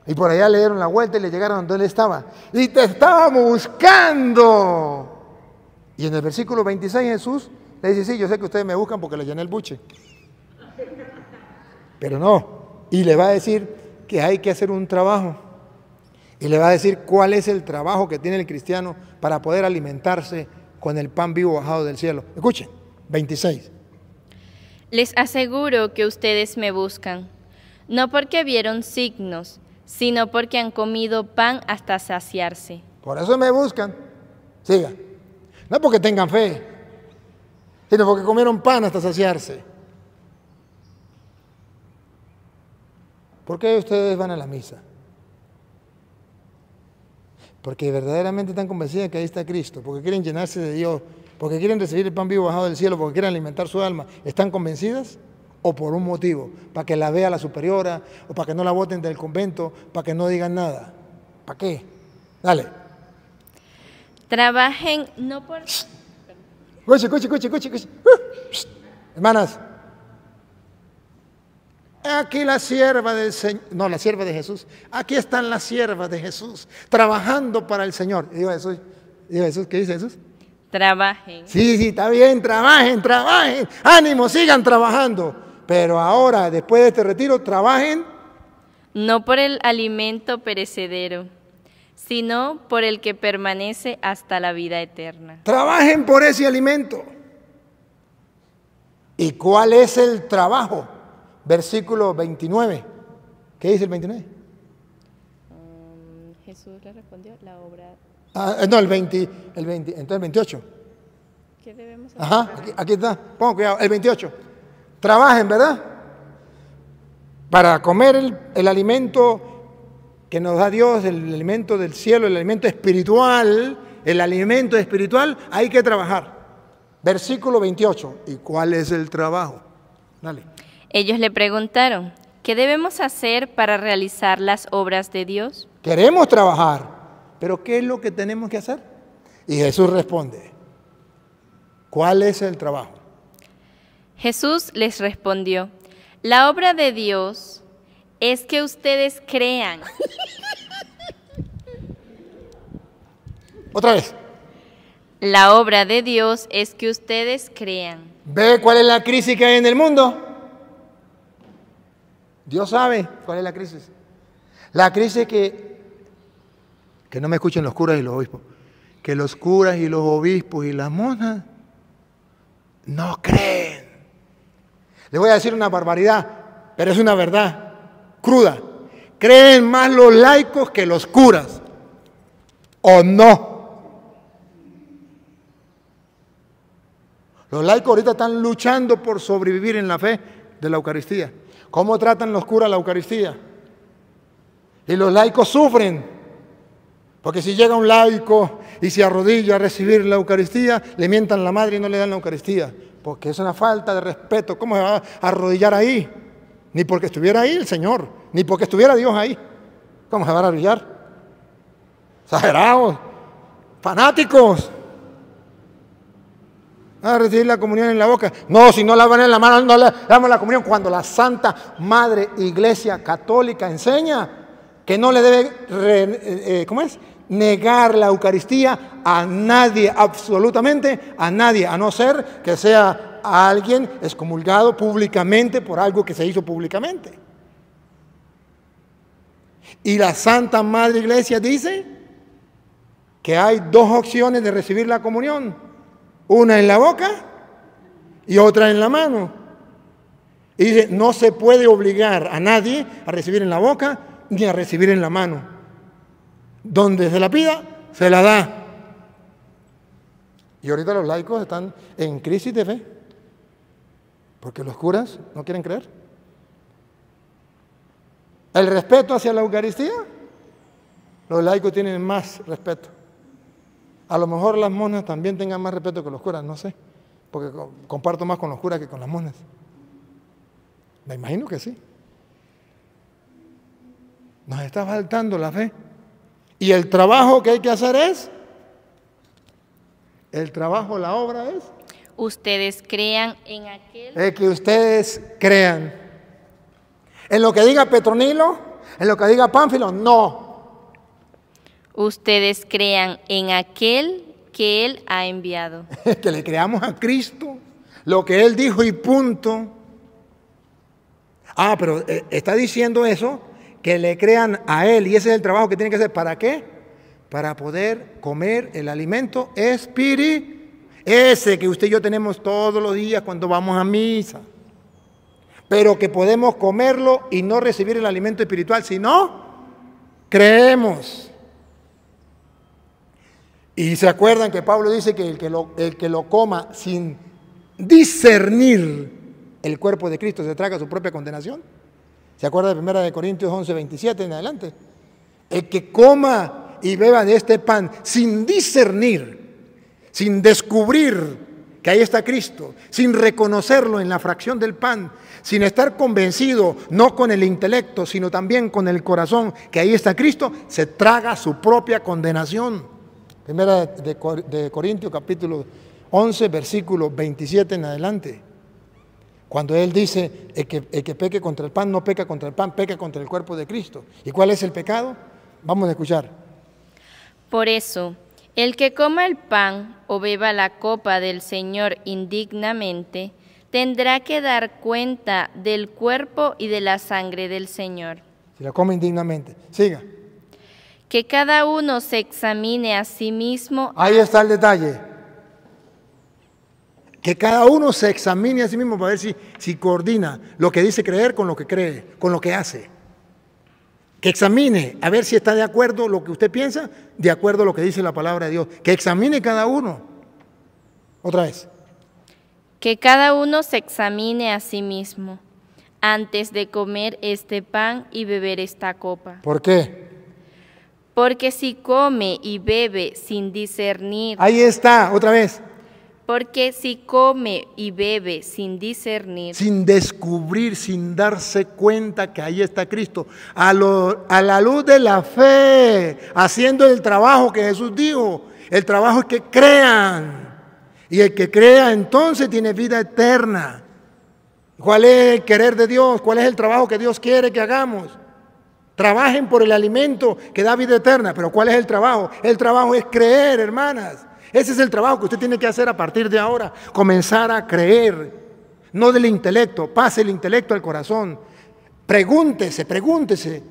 Y por allá le dieron la vuelta y le llegaron donde Él estaba. Y te estábamos buscando. Y en el versículo 26 Jesús le dice, sí, yo sé que ustedes me buscan porque les llené el buche. Pero no. Y le va a decir que hay que hacer un trabajo. Y le va a decir cuál es el trabajo que tiene el cristiano para poder alimentarse con el pan vivo bajado del cielo. Escuchen, 26. Les aseguro que ustedes me buscan, no porque vieron signos, sino porque han comido pan hasta saciarse. Por eso me buscan. Siga. No porque tengan fe, sino porque comieron pan hasta saciarse. ¿Por qué ustedes van a la misa? Porque verdaderamente están convencidos de que ahí está Cristo, porque quieren llenarse de Dios, porque quieren recibir el pan vivo bajado del cielo, porque quieren alimentar su alma. ¿Están convencidas? ¿O por un motivo? ¿Para que la vea la superiora? ¿O para que no la voten del convento? ¿Para que no digan nada? ¿Para qué? Dale. Trabajen no por... Escuche. Hermanas, aquí la sierva del Señor, no, la sierva de Jesús. Aquí están las siervas de Jesús, trabajando para el Señor. Digo Jesús, ¿qué dice Jesús? Trabajen. Sí, está bien, trabajen. Ánimo, sigan trabajando. Pero ahora, después de este retiro, trabajen. No por el alimento perecedero, sino por el que permanece hasta la vida eterna. Trabajen por ese alimento. ¿Y cuál es el trabajo? Versículo 29. ¿Qué dice el 29? Jesús le respondió, la obra... No, el 20, entonces el 28. ¿Qué debemos hacer? Ajá, aquí está, pongan cuidado, el 28. Trabajen, ¿verdad? Para comer el alimento que nos da Dios, el alimento del cielo, el alimento espiritual, el alimento espiritual, hay que trabajar. Versículo 28. ¿Y cuál es el trabajo? Dale. Ellos le preguntaron, ¿qué debemos hacer para realizar las obras de Dios? Queremos trabajar, pero ¿qué es lo que tenemos que hacer? Y Jesús responde, ¿cuál es el trabajo? Jesús les respondió, la obra de Dios es que ustedes crean. Otra vez. La obra de Dios es que ustedes crean. ¿Ve cuál es la crisis que hay en el mundo? Dios sabe cuál es la crisis. La crisis que no me escuchen los curas y los obispos, que los curas y los obispos y las monjas no creen. Les voy a decir una barbaridad, pero es una verdad cruda. Creen más los laicos que los curas, ¿o no? Los laicos ahorita están luchando por sobrevivir en la fe de la Eucaristía. ¿Cómo tratan los curas la Eucaristía? Y los laicos sufren, porque si llega un laico y se arrodilla a recibir la Eucaristía, le mientan la madre y no le dan la Eucaristía, porque es una falta de respeto. ¿Cómo se va a arrodillar ahí? Ni porque estuviera ahí el Señor, ni porque estuviera Dios ahí. ¿Cómo se va a arrodillar? Exagerados, fanáticos. A recibir la comunión en la boca. No, si no la van en la mano, no le damos la comunión. Cuando la Santa Madre Iglesia Católica enseña que no le debe, negar la Eucaristía a nadie, absolutamente a nadie, a no ser que sea a alguien excomulgado públicamente por algo que se hizo públicamente. Y la Santa Madre Iglesia dice que hay dos opciones de recibir la comunión. Una en la boca y otra en la mano. Y dice, no se puede obligar a nadie a recibir en la boca ni a recibir en la mano. Donde se la pida, se la da. Y ahorita los laicos están en crisis de fe, porque los curas no quieren creer. El respeto hacia la Eucaristía, los laicos tienen más respeto. A lo mejor las monjas también tengan más respeto que los curas, no sé, porque comparto más con los curas que con las monjas. Me imagino que sí. Nos está faltando la fe. Y el trabajo que hay que hacer es, el trabajo, la obra es, ustedes crean en aquel. Es que ustedes crean. En lo que diga Petronilo, en lo que diga Pánfilo, no. Ustedes crean en aquel que Él ha enviado. Que le creamos a Cristo, lo que Él dijo y punto. Ah, pero está diciendo eso, que le crean a Él, y ese es el trabajo que tienen que hacer. ¿Para qué? Para poder comer el alimento espiritual, ese que usted y yo tenemos todos los días cuando vamos a misa. Pero que podemos comerlo y no recibir el alimento espiritual, si no, creemos. Y se acuerdan que Pablo dice que el que lo coma sin discernir el cuerpo de Cristo se traga su propia condenación. ¿Se acuerda de 1 Corintios 11, 27 en adelante? El que coma y beba de este pan sin discernir, sin descubrir que ahí está Cristo, sin reconocerlo en la fracción del pan, sin estar convencido, no con el intelecto, sino también con el corazón, que ahí está Cristo, se traga su propia condenación. Primera de Corintios, capítulo 11, versículo 27 en adelante. Cuando él dice, el que peque contra el pan no peca contra el pan, peca contra el cuerpo de Cristo. ¿Y cuál es el pecado? Vamos a escuchar. Por eso, el que coma el pan o beba la copa del Señor indignamente, tendrá que dar cuenta del cuerpo y de la sangre del Señor. Si la come indignamente. Siga. Que cada uno se examine a sí mismo. Ahí está el detalle. Que cada uno se examine a sí mismo para ver si coordina lo que dice creer con lo que cree, con lo que hace. Que examine a ver si está de acuerdo lo que usted piensa, de acuerdo a lo que dice la palabra de Dios. Que examine cada uno. Otra vez. Que cada uno se examine a sí mismo antes de comer este pan y beber esta copa. ¿Por qué? Porque si come y bebe sin discernir, Ahí está, otra vez. porque si come y bebe sin discernir, Sin descubrir, sin darse cuenta que ahí está Cristo. A la luz de la fe, haciendo el trabajo que Jesús dijo. El trabajo es que crean. Y el que crea entonces tiene vida eterna. ¿Cuál es el querer de Dios? ¿Cuál es el trabajo que Dios quiere que hagamos? Trabajen por el alimento que da vida eterna. Pero ¿cuál es el trabajo? El trabajo es creer, hermanas. Ese es el trabajo que usted tiene que hacer a partir de ahora. Comenzar a creer. No del intelecto. Pase el intelecto al corazón. Pregúntese.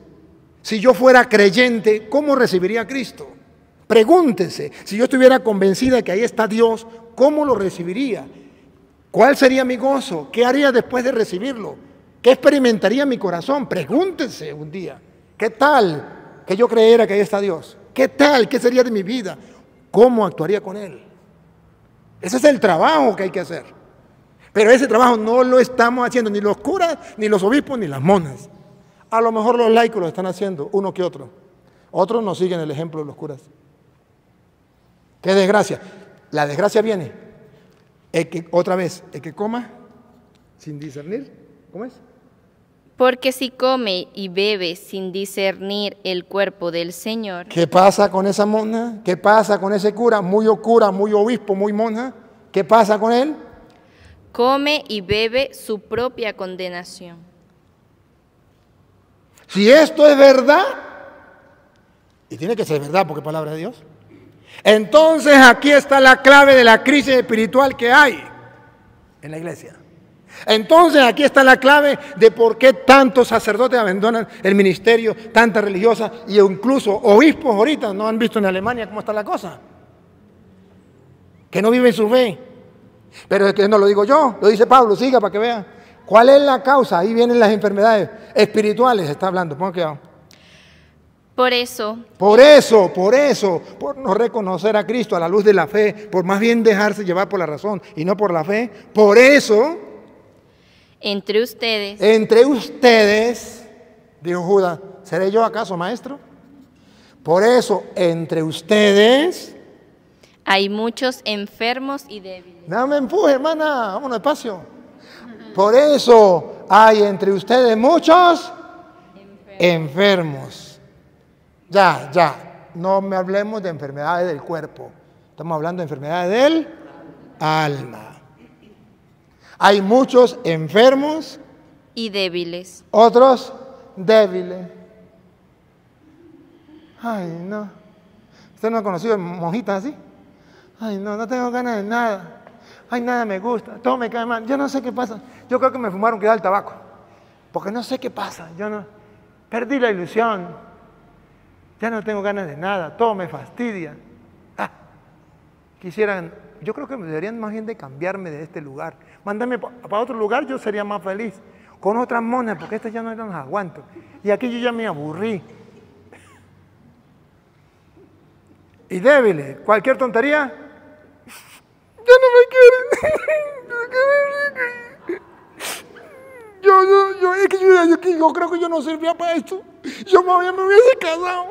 Si yo fuera creyente, ¿cómo recibiría a Cristo? Pregúntese. Si yo estuviera convencida de que ahí está Dios, ¿cómo lo recibiría? ¿Cuál sería mi gozo? ¿Qué haría después de recibirlo? ¿Qué experimentaría mi corazón? Pregúntese un día. ¿Qué tal que yo creyera que ahí está Dios? ¿Qué tal? ¿Qué sería de mi vida? ¿Cómo actuaría con Él? Ese es el trabajo que hay que hacer. Pero ese trabajo no lo estamos haciendo ni los curas, ni los obispos, ni las monjas. A lo mejor los laicos lo están haciendo, uno que otro. Otros no siguen el ejemplo de los curas. ¡Qué desgracia! La desgracia viene. El que coma sin discernir, ¿cómo es? porque si come y bebe sin discernir el cuerpo del Señor, ¿Qué pasa con esa monja? ¿Qué pasa con ese cura, muy obispo, muy monja? ¿Qué pasa con él? come y bebe su propia condenación. Si esto es verdad, y tiene que ser verdad porque es palabra de Dios, entonces aquí está la clave de la crisis espiritual que hay en la iglesia. Entonces aquí está la clave de por qué tantos sacerdotes abandonan el ministerio, tantas religiosas y incluso obispos ahorita no han visto en Alemania cómo está la cosa. Que no viven su fe. Pero es que no lo digo yo, lo dice Pablo, siga para que vean. ¿Cuál es la causa? Ahí vienen las enfermedades espirituales, está hablando, pongan cuidado. Por eso, por no reconocer a Cristo a la luz de la fe, por más bien dejarse llevar por la razón y no por la fe, por eso, entre ustedes, dijo Judas, ¿seré yo acaso maestro? Por eso, entre ustedes, hay muchos enfermos y débiles. no me empuje, hermana, vámonos despacio. Por eso hay entre ustedes muchos enfermos. Ya, no me hablemos de enfermedades del cuerpo, estamos hablando de enfermedades del alma. Hay muchos enfermos y débiles. Otros débiles. Ay, no. ¿Usted no ha conocido monjitas así? Ay, no tengo ganas de nada. Ay, nada me gusta, todo me cae mal. Yo no sé qué pasa. Yo creo que me fumaron que da el tabaco. Porque no sé qué pasa. Perdí la ilusión. Ya no tengo ganas de nada, todo me fastidia. Yo creo que deberían más bien de cambiarme de este lugar. Mándame para otro lugar, yo sería más feliz. Con otras monas, porque estas ya no las aguanto. Y aquí yo ya me aburrí. Y débiles, cualquier tontería, ya no me quieren. Yo creo que yo no servía para esto. Yo me hubiese casado.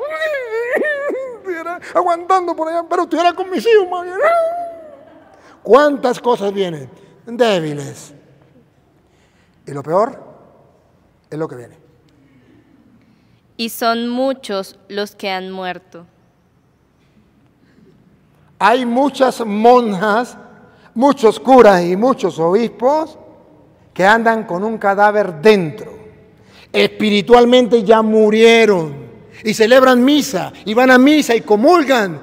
Estuviera aguantando por allá, pero estuviera con mis hijos. ¿Cuántas cosas vienen? Débiles. Y lo peor es lo que viene. Y son muchos los que han muerto. Hay muchas monjas, muchos curas y muchos obispos que andan con un cadáver dentro. Espiritualmente ya murieron y celebran misa y van a misa y comulgan,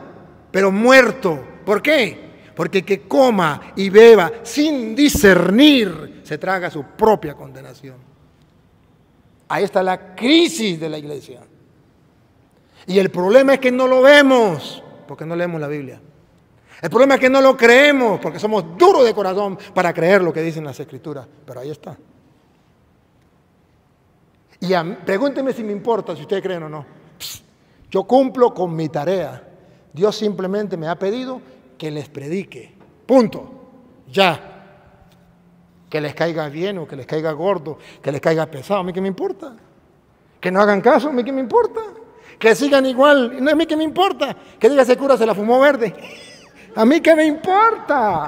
pero muerto. ¿Por qué? Porque el que coma y beba sin discernir se traga su propia condenación. Ahí está la crisis de la iglesia. Y el problema es que no lo vemos porque no leemos la Biblia. El problema es que no lo creemos porque somos duros de corazón para creer lo que dicen las Escrituras. Pero ahí está. Y pregúntenme si me importa si ustedes creen o no. Yo cumplo con mi tarea. Dios simplemente me ha pedido que les predique. Punto. Ya. Que les caiga bien o que les caiga gordo, que les caiga pesado. ¿A mí qué me importa? Que no hagan caso. ¿A mí qué me importa? Que sigan igual. No, a mí qué me importa. Que diga ese cura se la fumó verde. A mí qué me importa.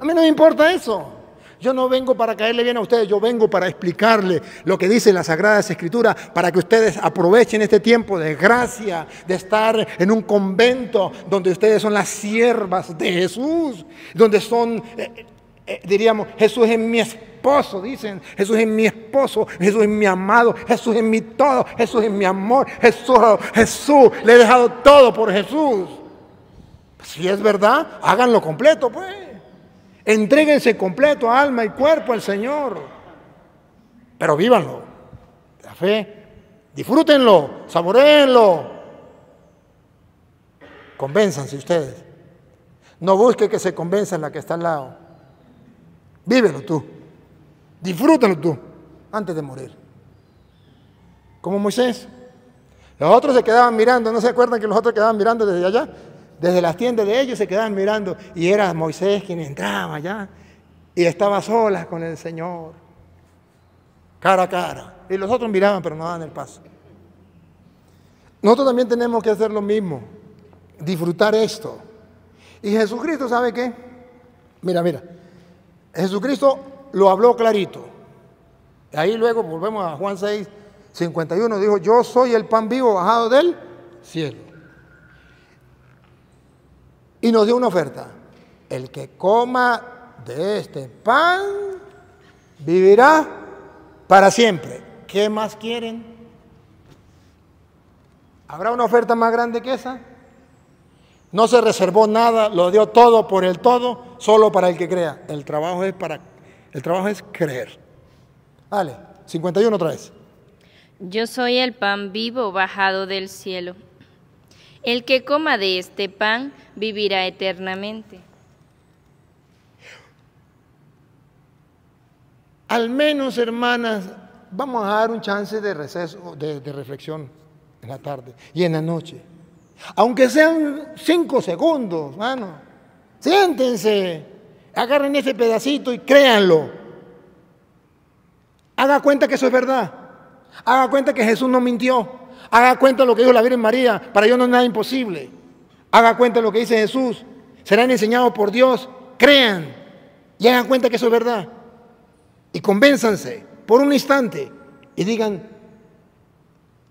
A mí no me importa eso. Yo no vengo para caerle bien a ustedes, yo vengo para explicarle lo que dice la Sagrada Escritura, para que ustedes aprovechen este tiempo de gracia, de estar en un convento donde ustedes son las siervas de Jesús, donde son, diríamos, Jesús es mi esposo, dicen, Jesús es mi esposo, Jesús es mi amado, Jesús es mi todo, Jesús es mi amor, Jesús, le he dejado todo por Jesús. Si es verdad, háganlo completo, pues. Entréguense completo, alma y cuerpo al Señor. Pero vívanlo. La fe. Disfrútenlo, saboréenlo. Convénzanse ustedes. No busque que se convenza la que está al lado. Vívelo tú. Disfrútalo tú antes de morir. Como Moisés. Los otros se quedaban mirando. ¿No se acuerdan que los otros quedaban mirando desde allá? Desde las tiendas de ellos se quedaban mirando y era Moisés quien entraba allá y estaba sola con el Señor, cara a cara. Y los otros miraban pero no daban el paso. Nosotros también tenemos que hacer lo mismo, disfrutar esto. Y Jesucristo, ¿sabe qué? Mira, Jesucristo lo habló clarito. Ahí luego volvemos a Juan 6:51, dijo, yo soy el pan vivo bajado del cielo. Y nos dio una oferta. El que coma de este pan vivirá para siempre. ¿Qué más quieren? ¿Habrá una oferta más grande que esa? No se reservó nada, lo dio todo por el todo, solo para el que crea. El trabajo es creer. Dale, 51 otra vez. Yo soy el pan vivo bajado del cielo. El que coma de este pan vivirá eternamente. Al menos, hermanas, vamos a dar un chance de receso, de reflexión en la tarde y en la noche. Aunque sean 5 segundos, hermano. Siéntense, agarren ese pedacito y créanlo. Haga cuenta que eso es verdad. Haga cuenta que Jesús no mintió. Haga cuenta de lo que dijo la Virgen María, para Dios no es nada imposible. Haga cuenta de lo que dice Jesús, serán enseñados por Dios, crean y hagan cuenta que eso es verdad. Y convénzanse por un instante y digan,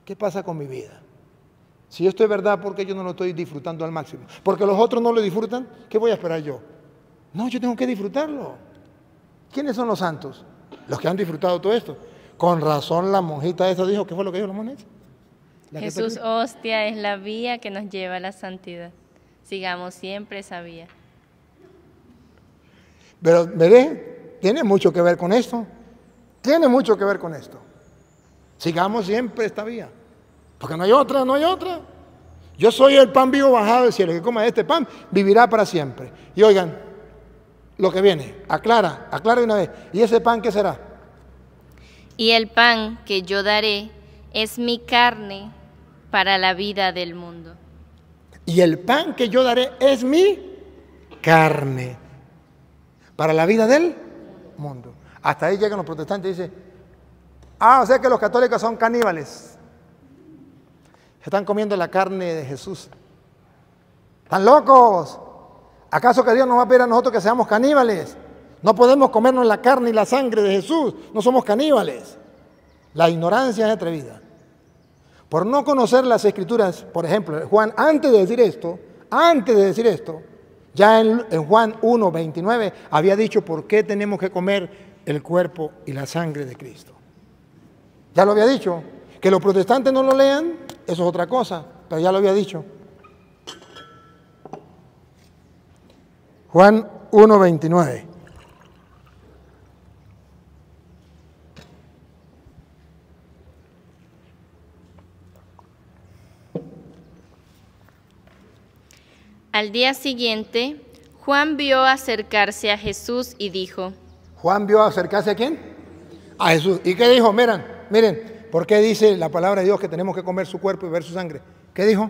¿qué pasa con mi vida? Si esto es verdad, ¿por qué yo no lo estoy disfrutando al máximo? Porque los otros no lo disfrutan, ¿qué voy a esperar yo? No, yo tengo que disfrutarlo. ¿Quiénes son los santos? Los que han disfrutado todo esto. Con razón la monjita esa dijo, ¿qué fue lo que dijo la monjita? Jesús hostia es la vía que nos lleva a la santidad. Sigamos siempre esa vía. Pero, ¿veré? Tiene mucho que ver con esto. Tiene mucho que ver con esto. Sigamos siempre esta vía. Porque no hay otra, no hay otra. Yo soy el pan vivo bajado del cielo. El que coma de este pan vivirá para siempre. Y oigan, lo que viene, aclara de una vez. ¿Y ese pan qué será? Y el pan que yo daré es mi carne para la vida del mundo. Y el pan que yo daré es mi carne para la vida del mundo. Hasta ahí llegan los protestantes y dicen, o sea que los católicos son caníbales. Se están comiendo la carne de Jesús. ¿Están locos? ¿Acaso que Dios nos va a pedir a nosotros que seamos caníbales? No podemos comernos la carne y la sangre de Jesús. No somos caníbales. La ignorancia es atrevida. Por no conocer las Escrituras, por ejemplo, Juan, antes de decir esto, ya en Juan 1:29 había dicho por qué tenemos que comer el cuerpo y la sangre de Cristo. Ya lo había dicho. Que los protestantes no lo lean, eso es otra cosa, pero ya lo había dicho. Juan 1:29. Al día siguiente, Juan vio acercarse a Jesús y dijo. ¿Juan vio acercarse a quién? A Jesús. ¿Y qué dijo? Miren, ¿por qué dice la palabra de Dios que tenemos que comer su cuerpo y beber su sangre? ¿Qué dijo?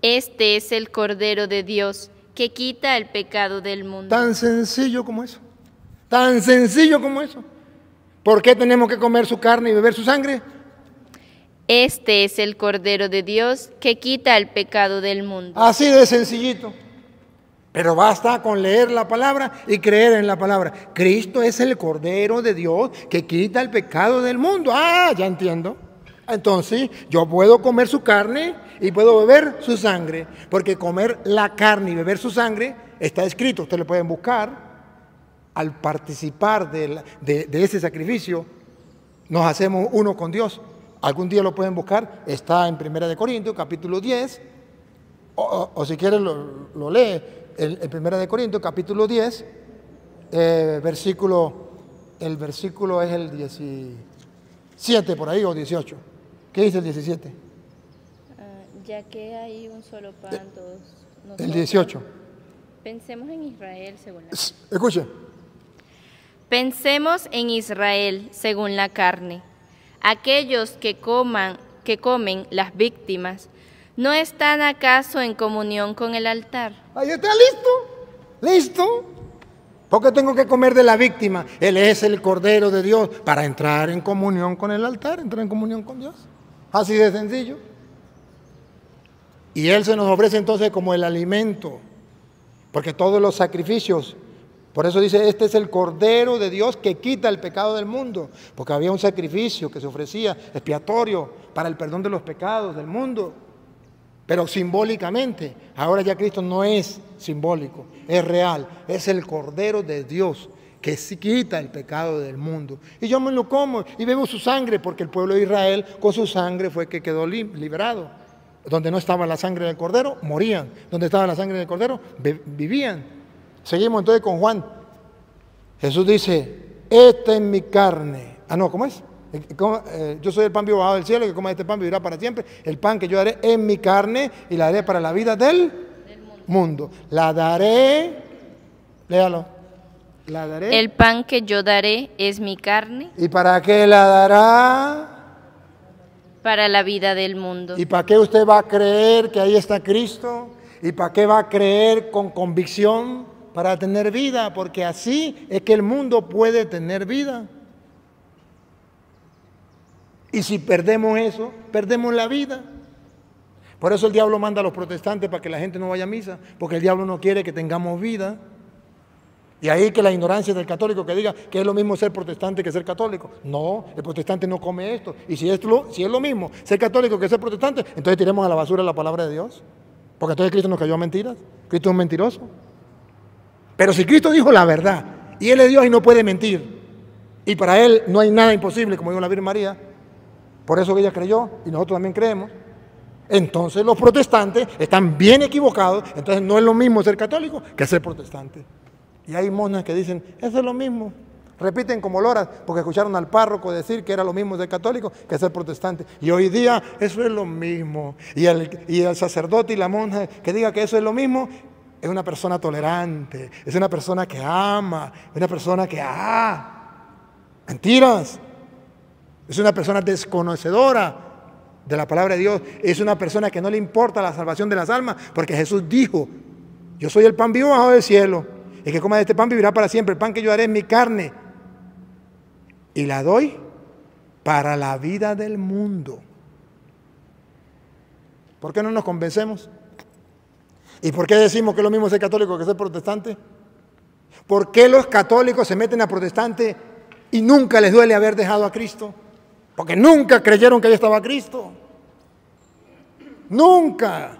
Este es el Cordero de Dios que quita el pecado del mundo. Tan sencillo como eso. Tan sencillo como eso. ¿Por qué tenemos que comer su carne y beber su sangre? Este es el Cordero de Dios que quita el pecado del mundo. Así de sencillito. Pero basta con leer la palabra y creer en la palabra. Cristo es el Cordero de Dios que quita el pecado del mundo. Ah, ya entiendo. Entonces yo puedo comer su carne y puedo beber su sangre. Porque comer la carne y beber su sangre está escrito. Ustedes lo pueden buscar. Al participar de ese sacrificio, nos hacemos uno con Dios. Algún día lo pueden buscar. Está en 1 Corintios, capítulo 10. O si quieren lo lee. En 1 Corintios, capítulo 10, el versículo es el 17 por ahí, o 18. ¿Qué dice el 17? Ya que hay un solo pan, todos nosotros. El 18. Pensemos en Israel según la carne. Escuche. Pensemos en Israel según la carne. Aquellos que comen las víctimas, ¿no están acaso en comunión con el altar? Ahí está, listo. ¿Por qué tengo que comer de la víctima? Él es el Cordero de Dios para entrar en comunión con el altar, entrar en comunión con Dios. Así de sencillo. Y Él se nos ofrece entonces como el alimento, porque todos los sacrificios, por eso dice, este es el Cordero de Dios que quita el pecado del mundo, porque había un sacrificio que se ofrecía expiatorio para el perdón de los pecados del mundo. Pero simbólicamente, ahora ya Cristo no es simbólico, es real, es el Cordero de Dios que sí quita el pecado del mundo. Y yo me lo como y bebo su sangre, porque el pueblo de Israel con su sangre fue que quedó liberado. Donde no estaba la sangre del Cordero, morían. Donde estaba la sangre del Cordero, vivían. Seguimos entonces con Juan. Jesús dice, esta es mi carne. ¿Cómo es? Yo soy el pan vivo bajado del cielo, que coma este pan vivirá para siempre. El pan que yo daré es mi carne y la daré para la vida del mundo. La daré, léalo. La daré. El pan que yo daré es mi carne. ¿Y para qué la dará? Para la vida del mundo. ¿Y para qué usted va a creer que ahí está Cristo? ¿Y para qué va a creer con convicción? Para tener vida, porque así es que el mundo puede tener vida. Y si perdemos eso, perdemos la vida. Por eso el diablo manda a los protestantes para que la gente no vaya a misa, porque el diablo no quiere que tengamos vida. Y ahí que la ignorancia del católico que diga que es lo mismo ser protestante que ser católico. No, el protestante no come esto. Y si es lo mismo ser católico que ser protestante, entonces tiremos a la basura la palabra de Dios. Porque entonces Cristo nos cayó a mentiras. Cristo es un mentiroso. Pero si Cristo dijo la verdad, y Él es Dios y no puede mentir, y para Él no hay nada imposible, como dijo la Virgen María, por eso que ella creyó, y nosotros también creemos, entonces los protestantes están bien equivocados. Entonces no es lo mismo ser católico que ser protestante. Y hay monas que dicen, eso es lo mismo. Repiten como loras porque escucharon al párroco decir que era lo mismo ser católico que ser protestante. Y hoy día eso es lo mismo. Y el sacerdote y la monja que diga que eso es lo mismo, es una persona tolerante, es una persona que ama, es una persona que mentiras. Es una persona desconocedora de la palabra de Dios. Es una persona que no le importa la salvación de las almas, porque Jesús dijo, yo soy el pan vivo bajado del cielo. El que coma de este pan vivirá para siempre. El pan que yo daré es mi carne. Y la doy para la vida del mundo. ¿Por qué no nos convencemos? ¿Y por qué decimos que es lo mismo ser católico que ser protestante? ¿Por qué los católicos se meten a protestante y nunca les duele haber dejado a Cristo? Porque nunca creyeron que ahí estaba Cristo. Nunca.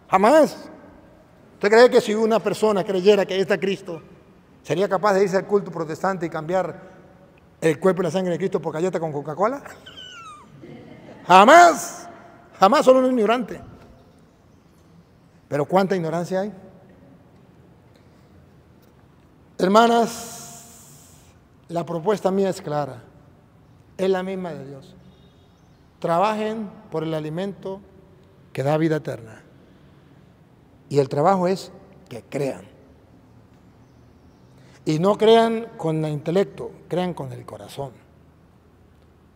Jamás. ¿Usted cree que si una persona creyera que ahí está Cristo, sería capaz de irse al culto protestante y cambiar el cuerpo y la sangre de Cristo por galleta con Coca-Cola? Jamás. Jamás, solo un ignorante. Pero ¿cuánta ignorancia hay? Hermanas, la propuesta mía es clara. Es la misma de Dios. Trabajen por el alimento que da vida eterna. Y el trabajo es que crean. Y no crean con el intelecto, crean con el corazón.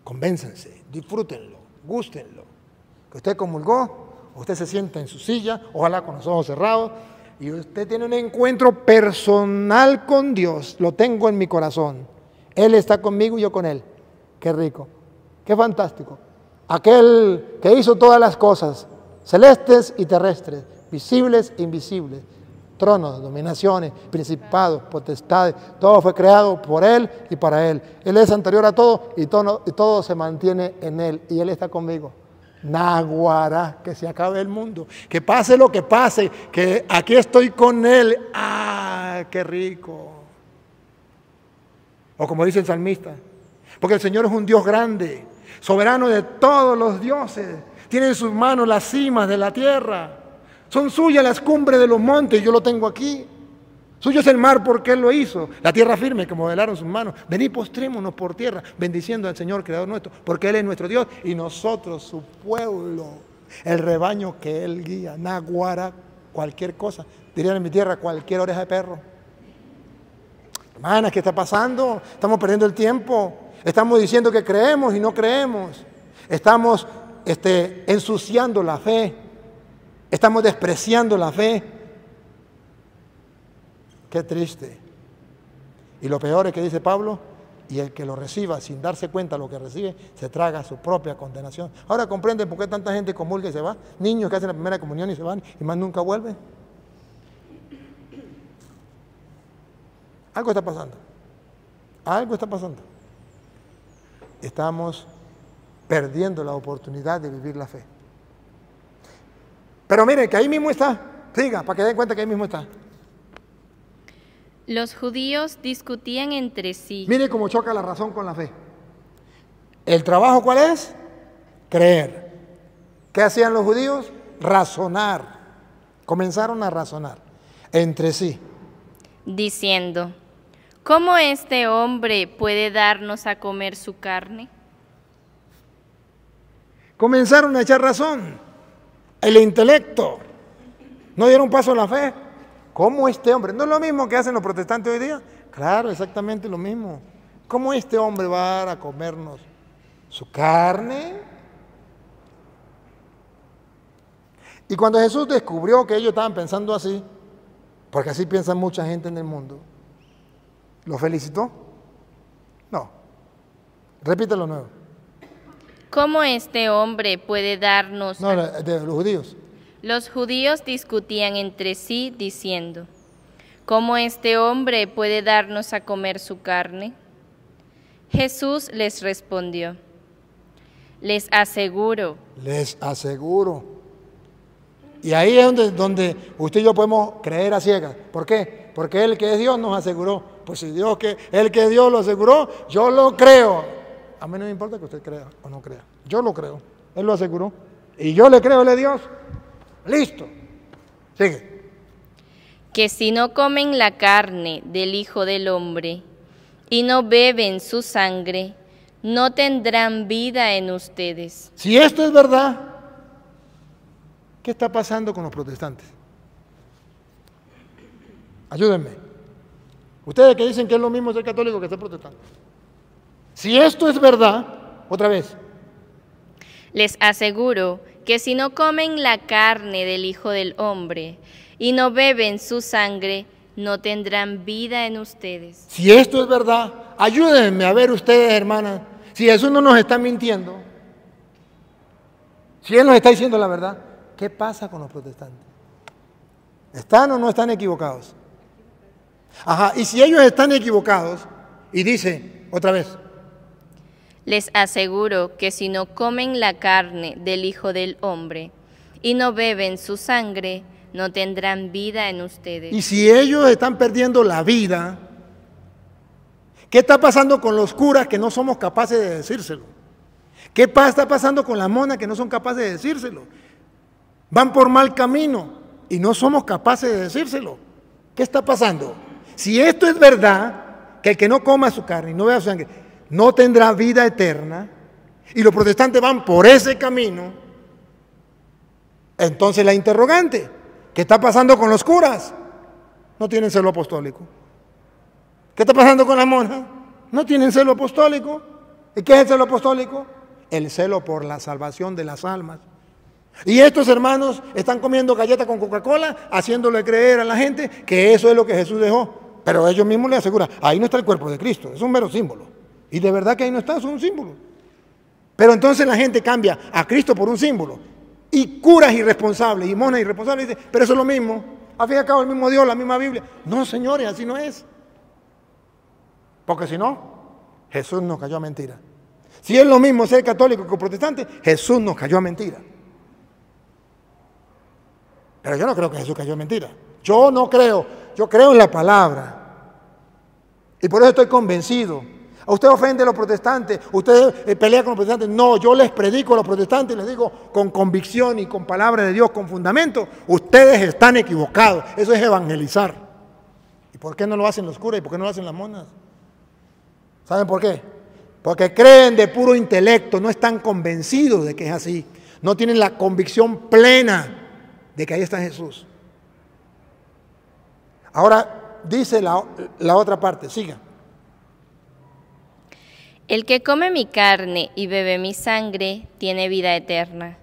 Convéncense, disfrútenlo, gústenlo. Que usted comulgó, usted se sienta en su silla, ojalá con los ojos cerrados, y usted tiene un encuentro personal con Dios. Lo tengo en mi corazón. Él está conmigo y yo con Él. Qué rico, qué fantástico. aquel que hizo todas las cosas, celestes y terrestres, visibles e invisibles, tronos, dominaciones, principados, potestades, todo fue creado por Él y para Él. Él es anterior a todo y todo se mantiene en Él y Él está conmigo. Naguará, que se acabe el mundo, que pase lo que pase, que aquí estoy con Él. ¡Ah, qué rico! O como dice el salmista, porque el Señor es un Dios grande, soberano de todos los dioses, tiene en sus manos las cimas de la tierra, son suyas las cumbres de los montes, yo lo tengo aquí. Suyo es el mar porque Él lo hizo, la tierra firme que modelaron sus manos. Venid, postrémonos por tierra, bendiciendo al Señor, Creador nuestro, porque Él es nuestro Dios y nosotros su pueblo, el rebaño que Él guía. Naguara, cualquier cosa, dirían en mi tierra, cualquier oreja de perro. Hermanas, ¿qué está pasando? Estamos perdiendo el tiempo, estamos diciendo que creemos y no creemos, estamos ensuciando la fe, estamos despreciando la fe. Qué triste. Y lo peor es que dice Pablo, y el que lo reciba sin darse cuenta de lo que recibe, se traga su propia condenación. Ahora comprenden por qué tanta gente comulga y se va, niños que hacen la primera comunión y se van y más nunca vuelven. Algo está pasando. Algo está pasando. Estamos perdiendo la oportunidad de vivir la fe. Pero miren que ahí mismo está. Siga, para que den cuenta que ahí mismo está. Los judíos discutían entre sí. Mire cómo choca la razón con la fe. ¿El trabajo cuál es? Creer. ¿Qué hacían los judíos? Razonar. Comenzaron a razonar entre sí. Diciendo, ¿cómo este hombre puede darnos a comer su carne? Comenzaron a echar razón. El intelecto. No dieron paso a la fe. ¿Cómo este hombre? ¿No es lo mismo que hacen los protestantes hoy día? Claro, exactamente lo mismo. ¿Cómo este hombre va a dar a comernos su carne? Y cuando Jesús descubrió que ellos estaban pensando así, porque así piensa mucha gente en el mundo, ¿lo felicitó? No. Repítelo nuevo. ¿Cómo este hombre puede darnos? No, de los judíos. Los judíos discutían entre sí, diciendo, ¿cómo este hombre puede darnos a comer su carne? Jesús les respondió, les aseguro. Les aseguro. Y ahí es donde usted y yo podemos creer a ciegas. ¿Por qué? Porque Él que es Dios nos aseguró. Pues si Él que es Dios lo aseguró, yo lo creo. A mí no me importa que usted crea o no crea. Yo lo creo. Él lo aseguró. Y yo le creo, Él es Dios. Listo. Sigue. Que si no comen la carne del Hijo del Hombre y no beben su sangre, no tendrán vida en ustedes. Si esto es verdad, ¿qué está pasando con los protestantes? Ayúdenme. Ustedes que dicen que es lo mismo ser católico que ser protestante. Si esto es verdad, otra vez. Les aseguro que si no comen la carne del Hijo del Hombre y no beben su sangre, no tendrán vida en ustedes. Si esto es verdad, ayúdenme a ver ustedes, hermanas, si Jesús no nos está mintiendo, si Él nos está diciendo la verdad, ¿qué pasa con los protestantes? ¿Están o no están equivocados? Ajá, y si ellos están equivocados, y dice otra vez, les aseguro que si no comen la carne del Hijo del Hombre y no beben su sangre, no tendrán vida en ustedes. Y si ellos están perdiendo la vida, ¿qué está pasando con los curas que no somos capaces de decírselo? ¿Qué está pasando con las monas que no son capaces de decírselo? Van por mal camino y no somos capaces de decírselo. ¿Qué está pasando? Si esto es verdad, que el que no coma su carne y no beba su sangre no tendrá vida eterna, y los protestantes van por ese camino, entonces la interrogante, ¿qué está pasando con los curas? No tienen celo apostólico. ¿Qué está pasando con las monjas? No tienen celo apostólico. ¿Y qué es el celo apostólico? El celo por la salvación de las almas. Y estos hermanos están comiendo galletas con Coca-Cola, haciéndole creer a la gente que eso es lo que Jesús dejó. Pero ellos mismos le aseguran, ahí no está el cuerpo de Cristo, es un mero símbolo. Y de verdad que ahí no está, es un símbolo. Pero entonces la gente cambia a Cristo por un símbolo. Y curas irresponsables, y monas irresponsables, dicen, pero eso es lo mismo. Al fin y al cabo el mismo Dios, la misma Biblia. No, señores, así no es. Porque si no, Jesús nos cayó a mentira. Si es lo mismo ser católico que protestante, Jesús nos cayó a mentira. Pero yo no creo que Jesús cayó a mentira. Yo no creo, yo creo en la palabra. Y por eso estoy convencido. A usted ofende a los protestantes, usted pelea con los protestantes. No, yo les predico a los protestantes y les digo con convicción y con palabra de Dios, con fundamento, ustedes están equivocados. Eso es evangelizar. ¿Y por qué no lo hacen los curas y por qué no lo hacen las monas? ¿Saben por qué? Porque creen de puro intelecto, no están convencidos de que es así. No tienen la convicción plena de que ahí está Jesús. Ahora dice la otra parte, siga. El que come mi carne y bebe mi sangre tiene vida eterna,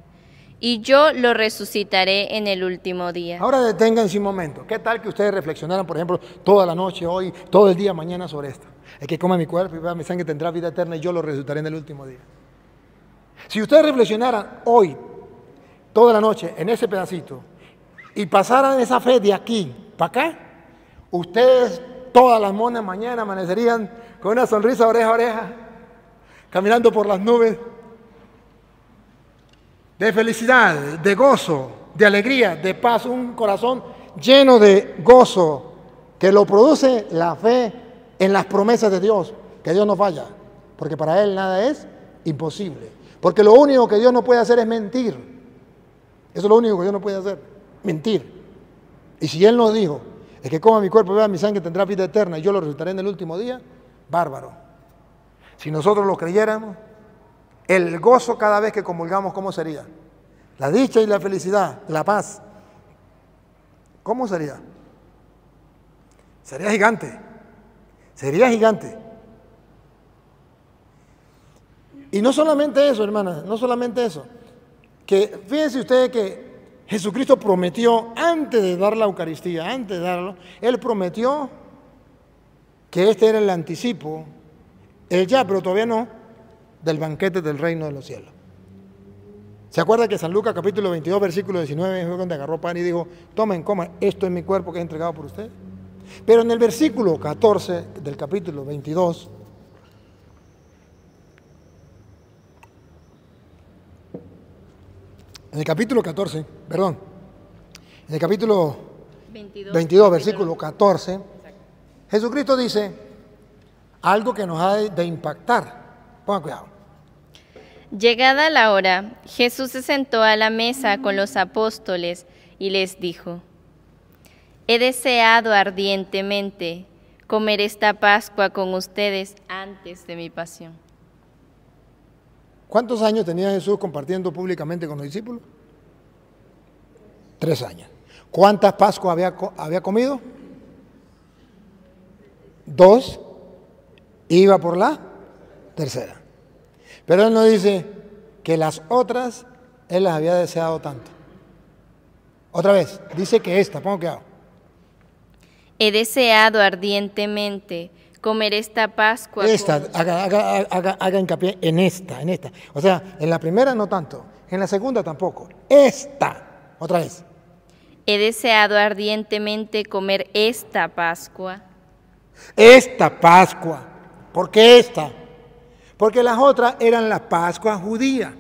y yo lo resucitaré en el último día. Ahora deténganse un momento. ¿Qué tal que ustedes reflexionaran, por ejemplo, toda la noche, hoy, todo el día, mañana sobre esto? El que come mi cuerpo y beba mi sangre tendrá vida eterna y yo lo resucitaré en el último día. Si ustedes reflexionaran hoy, toda la noche, en ese pedacito, y pasaran esa fe de aquí para acá, ustedes todas las monas mañana amanecerían con una sonrisa oreja a oreja, caminando por las nubes, de felicidad, de gozo, de alegría, de paz, un corazón lleno de gozo, que lo produce la fe en las promesas de Dios, que Dios no falla, porque para Él nada es imposible, porque lo único que Dios no puede hacer es mentir. Eso es lo único que Dios no puede hacer, mentir. Y si Él nos dijo, el que coma mi cuerpo y beba mi sangre tendrá vida eterna y yo lo resucitaré en el último día, bárbaro. Si nosotros lo creyéramos, el gozo cada vez que comulgamos, ¿cómo sería? La dicha y la felicidad, la paz, ¿cómo sería? Sería gigante, sería gigante. Y no solamente eso, hermanas, no solamente eso, que fíjense ustedes que Jesucristo prometió, antes de dar la Eucaristía, antes de darlo, Él prometió que este era el anticipo, el ya, pero todavía no, del banquete del reino de los cielos. ¿Se acuerda que San Lucas capítulo 22, versículo 19, fue cuando agarró pan y dijo, tomen, coman, esto es mi cuerpo que es entregado por ustedes? Pero en el versículo 14 del capítulo 22, en el capítulo 14, perdón, en el capítulo 22 versículo 14, Jesucristo dice algo que nos ha de impactar. Pongan cuidado. Llegada la hora, Jesús se sentó a la mesa con los apóstoles y les dijo, he deseado ardientemente comer esta Pascua con ustedes antes de mi pasión. ¿Cuántos años tenía Jesús compartiendo públicamente con los discípulos? 3 años. ¿Cuántas Pascuas había comido? 2. Iba por la 3ª. Pero Él no dice que las otras Él las había deseado tanto. Otra vez, dice que esta, pongo que hago. He deseado ardientemente comer esta Pascua. Esta, haga hincapié en esta. O sea, en la primera no tanto, en la segunda tampoco. Esta, otra vez. He deseado ardientemente comer esta Pascua. Esta Pascua. ¿Por qué esta? Porque las otras eran la Pascua judía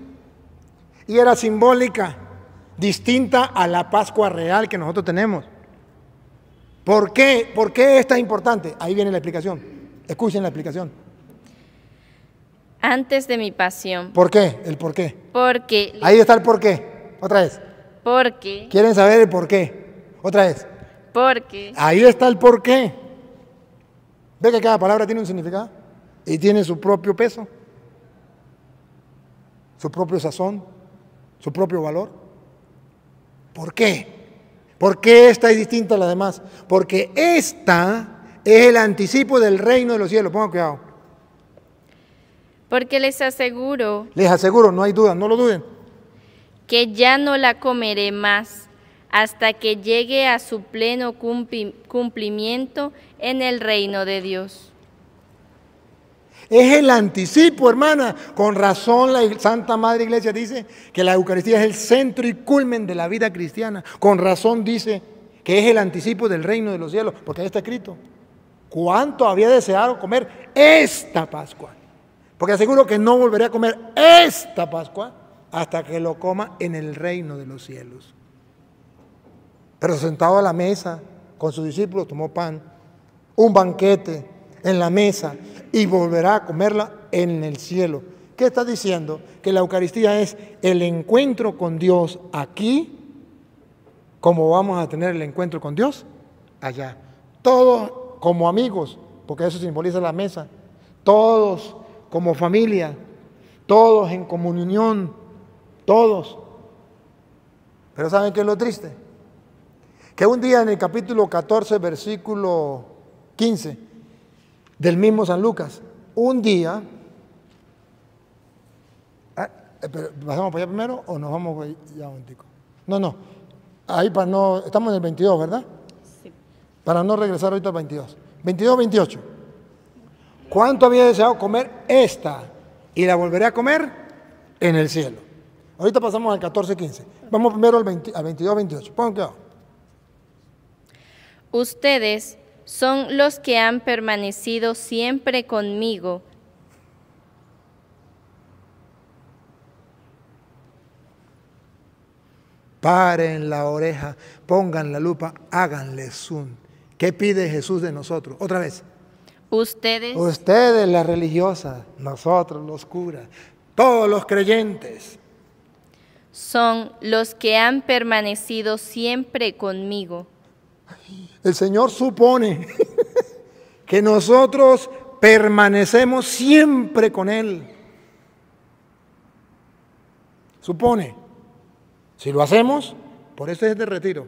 y era simbólica, distinta a la Pascua real que nosotros tenemos. ¿Por qué? ¿Por qué esta es importante? Ahí viene la explicación. Escuchen la explicación. Antes de mi pasión. ¿Por qué? El por qué. Porque. Ahí está el por qué. Otra vez. Porque. ¿Quieren saber el por qué? Otra vez. Porque. Ahí está el por qué. ¿Ve que cada palabra tiene un significado? Y tiene su propio peso, su propio sazón, su propio valor. ¿Por qué? ¿Por qué esta es distinta a las demás? Porque esta es el anticipo del reino de los cielos. Pongan cuidado. Porque les aseguro, no hay duda, no lo duden, que ya no la comeré más hasta que llegue a su pleno cumplimiento en el reino de Dios. Es el anticipo, hermana. Con razón la Santa Madre Iglesia dice que la Eucaristía es el centro y culmen de la vida cristiana. Con razón dice que es el anticipo del reino de los cielos, porque ahí está escrito: ¿cuánto había deseado comer esta Pascua? Porque aseguro que no volveré a comer esta Pascua hasta que lo coma en el reino de los cielos. Pero sentado a la mesa con sus discípulos tomó pan, un banquete en la mesa, y volverá a comerla en el cielo. ¿Qué está diciendo? Que la Eucaristía es el encuentro con Dios aquí, como vamos a tener el encuentro con Dios allá. Todos como amigos, porque eso simboliza la mesa. Todos como familia, todos en comunión, todos. Pero ¿saben qué es lo triste? Que un día en el capítulo 14, versículo 15 del mismo San Lucas, un día, ¿pasamos para allá primero o nos vamos ya un tico? No, ahí para no, estamos en el 22, ¿verdad? Sí. Para no regresar ahorita al 22. 22, 28. ¿Cuánto había deseado comer esta? Y la volveré a comer en el cielo. Ahorita pasamos al 14, 15. Vamos primero al 22, 28. Pongan cuidado. Ustedes son los que han permanecido siempre conmigo. Paren la oreja, pongan la lupa, háganle zoom. ¿Qué pide Jesús de nosotros? Otra vez. Ustedes las religiosas, nosotros los curas, todos los creyentes. Son los que han permanecido siempre conmigo. El Señor supone que nosotros permanecemos siempre con Él. Supone. Si lo hacemos, por eso es este retiro,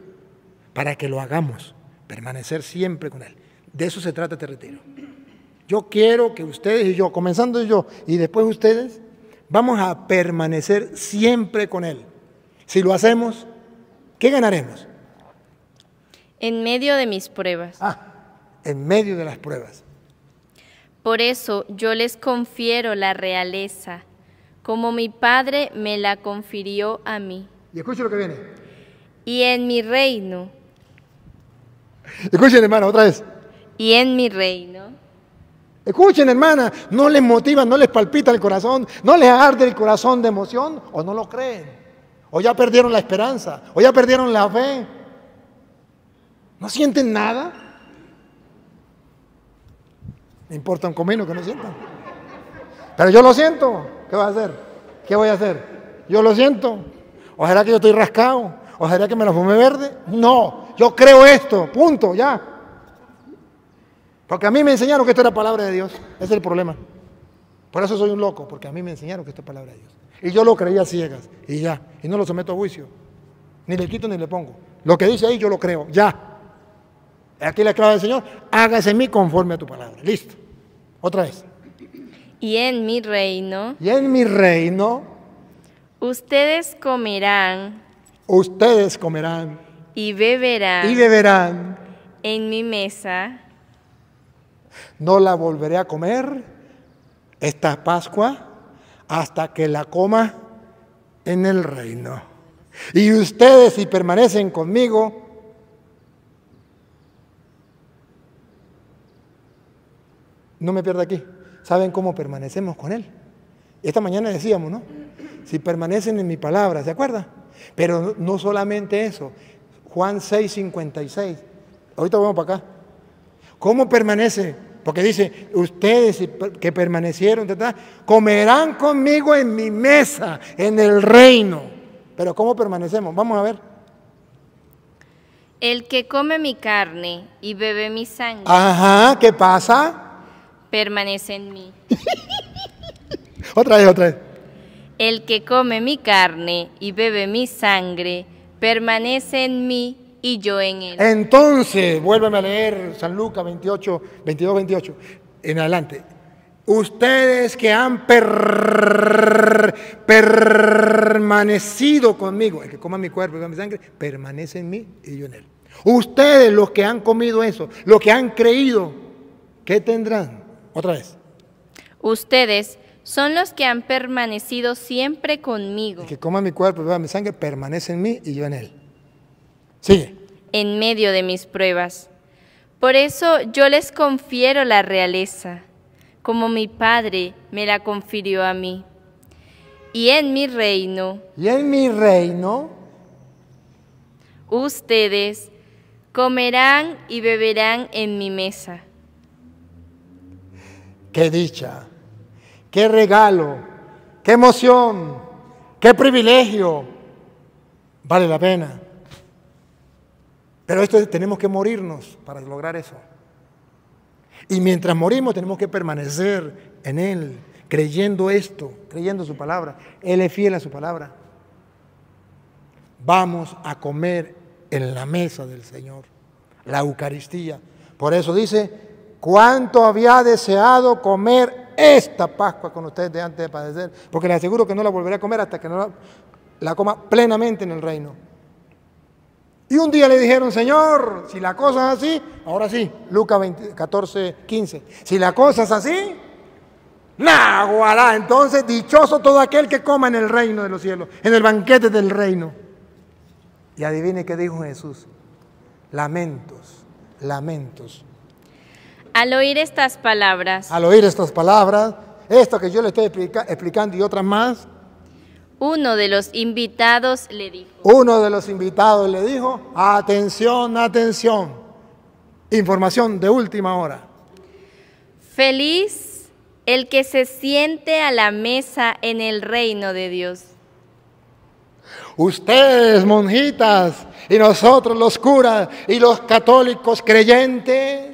para que lo hagamos, permanecer siempre con Él. De eso se trata este retiro. Yo quiero que ustedes y yo, comenzando yo y después ustedes, vamos a permanecer siempre con Él. Si lo hacemos, ¿qué ganaremos? En medio de mis pruebas. En medio de las pruebas. Por eso yo les confiero la realeza, como mi Padre me la confirió a mí. Y escuchen lo que viene. Y en mi reino. Escuchen, hermana, otra vez. Y en mi reino. Escuchen, hermana, no les motiva, no les palpita el corazón, no les arde el corazón de emoción, o no lo creen, o ya perdieron la esperanza, o ya perdieron la fe. ¿No sienten nada? Me importa un comino que no sientan. Pero yo lo siento. ¿Qué voy a hacer? ¿Qué voy a hacer? Yo lo siento. ¿O será que yo estoy rascado? ¿O será que me la fumé verde? No, yo creo esto, punto, ya. Porque a mí me enseñaron que esto era palabra de Dios. Ese es el problema. Por eso soy un loco, porque a mí me enseñaron que esto es palabra de Dios. Y yo lo creía ciegas, y ya. Y no lo someto a juicio. Ni le quito ni le pongo. Lo que dice ahí yo lo creo, ya. Aquí la clave del Señor, hágase en mí conforme a tu palabra. Listo. Otra vez. Y en mi reino. Y en mi reino. Ustedes comerán. Ustedes comerán. Y beberán. Y beberán. En mi mesa. No la volveré a comer esta Pascua hasta que la coma en el reino. Y ustedes, si permanecen conmigo, no me pierda aquí. ¿Saben cómo permanecemos con Él? Esta mañana decíamos, ¿no? Si permanecen en mi palabra, ¿se acuerdan? Pero no solamente eso. Juan 6:56. Ahorita vamos para acá. ¿Cómo permanece? Porque dice, ustedes que permanecieron, comerán conmigo en mi mesa, en el reino. Pero ¿cómo permanecemos? Vamos a ver. El que come mi carne y bebe mi sangre. Ajá, ¿qué pasa? Permanece en mí. Otra vez. El que come mi carne y bebe mi sangre, permanece en mí y yo en él. Entonces, vuélveme a leer San Lucas 22, 28, en adelante. Ustedes que han permanecido conmigo, el que coma mi cuerpo y beba mi sangre, permanece en mí y yo en él. Ustedes los que han comido eso, los que han creído, ¿qué tendrán? Otra vez. Ustedes son los que han permanecido siempre conmigo. El que coma mi cuerpo y beba mi sangre permanece en mí y yo en él. Sigue. En medio de mis pruebas. Por eso yo les confiero la realeza, como mi Padre me la confirió a mí. Y en mi reino, ustedes comerán y beberán en mi mesa. ¡Qué dicha! ¡Qué regalo! ¡Qué emoción! ¡Qué privilegio! Vale la pena. Pero esto tenemos que morirnos para lograr eso. Y mientras morimos tenemos que permanecer en Él, creyendo esto, creyendo su palabra. Él es fiel a su palabra. Vamos a comer en la mesa del Señor, la Eucaristía. Por eso dice, cuánto había deseado comer esta Pascua con ustedes de antes de padecer, porque les aseguro que no la volveré a comer hasta que no la coma plenamente en el reino. Y un día le dijeron, Señor, si la cosa es así, ahora sí, Lucas 14:15, si la cosa es así, ¡naguará! Entonces dichoso todo aquel que coma en el reino de los cielos, en el banquete del reino. Y adivine qué dijo Jesús, lamentos, lamentos. Al oír estas palabras, esto que yo le estoy explicando y otras más, uno de los invitados le dijo, atención, atención, información de última hora. Feliz el que se siente a la mesa en el reino de Dios. Ustedes, monjitas, y nosotros los curas y los católicos creyentes,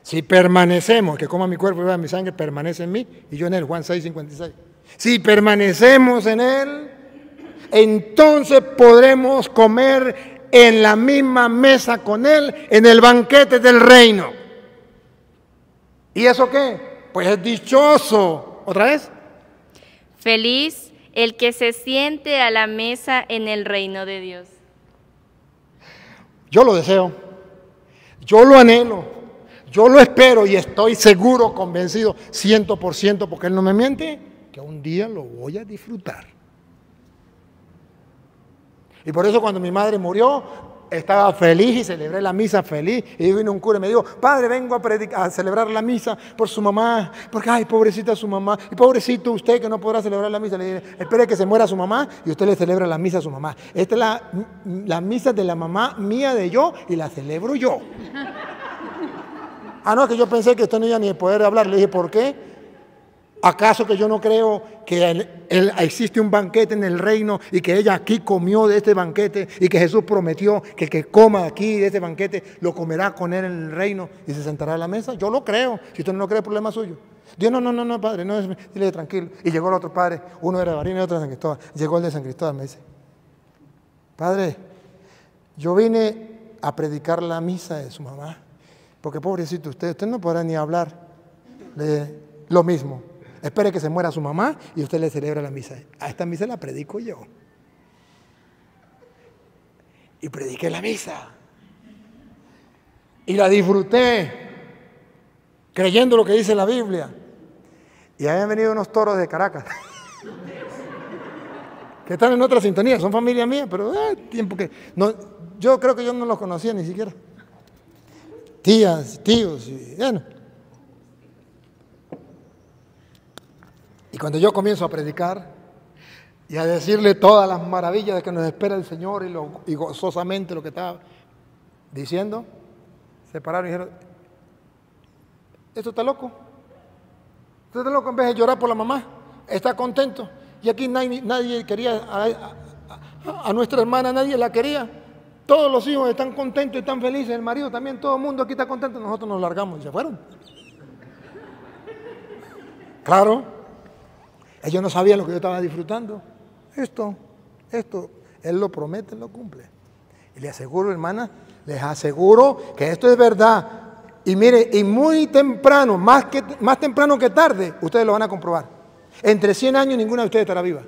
si permanecemos, que coma mi cuerpo y beba mi sangre, permanece en mí y yo en él, Juan 6:56. Si permanecemos en Él, entonces podremos comer en la misma mesa con Él, en el banquete del reino. ¿Y eso qué? Pues es dichoso. ¿Otra vez? Feliz el que se siente a la mesa en el reino de Dios. Yo lo deseo, yo lo anhelo, yo lo espero y estoy seguro, convencido, 100%, porque Él no me miente, que un día lo voy a disfrutar. Y por eso cuando mi madre murió, estaba feliz y celebré la misa feliz. Y vino un cura y me dijo, padre, vengo a celebrar la misa por su mamá, porque ay, pobrecita su mamá, y pobrecito usted que no podrá celebrar la misa. Le dije, espere que se muera su mamá y usted le celebra la misa a su mamá. Esta es la misa de la mamá mía de yo y la celebro yo. Ah, no, que yo pensé que usted no iba ni a poder hablar. Le dije, ¿por qué? ¿Acaso que yo no creo que existe un banquete en el reino y que ella aquí comió de este banquete y que Jesús prometió que el que coma aquí de este banquete lo comerá con él en el reino y se sentará a la mesa? Yo lo creo. Si usted no lo cree, problema suyo. Dios, no, padre, no es, dile tranquilo. Y llegó el otro padre, uno era de Barina y otro de San Cristóbal. Llegó el de San Cristóbal, me dice, padre, yo vine a predicar la misa de su mamá, porque pobrecito usted no podrá ni hablar. Le dije, lo mismo. Espere que se muera su mamá y usted le celebra la misa. A esta misa la predico yo. Y prediqué la misa. Y la disfruté, creyendo lo que dice la Biblia. Y habían venido unos toros de Caracas, que están en otra sintonía, son familia mía, pero tiempo que... No, yo creo que yo no los conocía ni siquiera. Tías, tíos, y bueno. Y cuando yo comienzo a predicar y a decirle todas las maravillas de que nos espera el Señor y gozosamente lo que estaba diciendo, se pararon y dijeron, ¿esto está loco? ¿Esto está loco? En vez de llorar por la mamá, está contento. Y aquí nadie quería a nuestra hermana, nadie la quería. Todos los hijos están contentos y están felices, el marido también, todo el mundo aquí está contento. Nosotros nos largamos y se fueron. Claro. Ellos no sabían lo que yo estaba disfrutando. Esto, Él lo promete, Él lo cumple. Y les aseguro, hermana, les aseguro que esto es verdad. Y mire, y muy temprano, más temprano que tarde, ustedes lo van a comprobar. Entre 100 años ninguna de ustedes estará viva.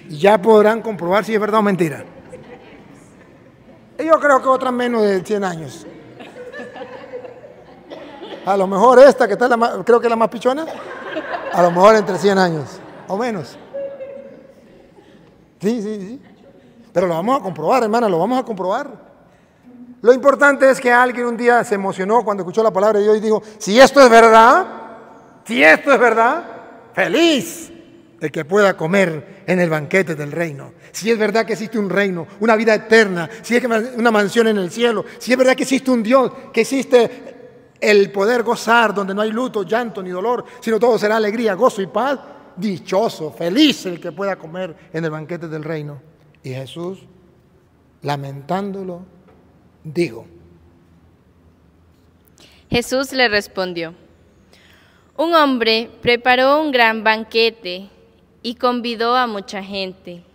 Y ya podrán comprobar si es verdad o mentira. Y yo creo que otras menos de 100 años. A lo mejor esta, que está creo que es la más pichona, a lo mejor entre 100 años o menos. Sí. Pero lo vamos a comprobar, hermana, lo vamos a comprobar. Lo importante es que alguien un día se emocionó cuando escuchó la palabra de Dios y dijo, si esto es verdad, feliz el que pueda comer en el banquete del reino. Si es verdad que existe un reino, una vida eterna, si es una mansión en el cielo, si es verdad que existe un Dios, que existe el poder gozar donde no hay luto, llanto ni dolor, sino todo será alegría, gozo y paz, dichoso, feliz el que pueda comer en el banquete del reino. Y Jesús, lamentándolo, dijo. Jesús le respondió, un hombre preparó un gran banquete y convidó a mucha gente.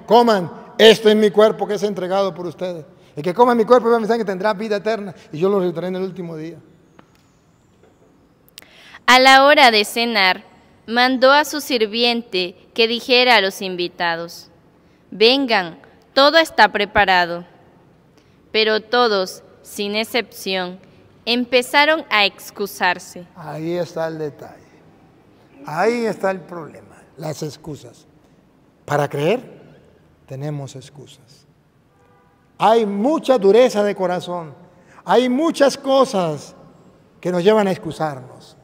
Coman, esto es mi cuerpo que es entregado por ustedes. El que coma mi cuerpo y beba mi sangre tendrá vida eterna y yo lo resucitaré en el último día. A la hora de cenar, mandó a su sirviente que dijera a los invitados, vengan, todo está preparado. Pero todos, sin excepción, empezaron a excusarse. Ahí está el detalle. Ahí está el problema, las excusas. Para creer, tenemos excusas. Hay mucha dureza de corazón. Hay muchas cosas que nos llevan a excusarnos.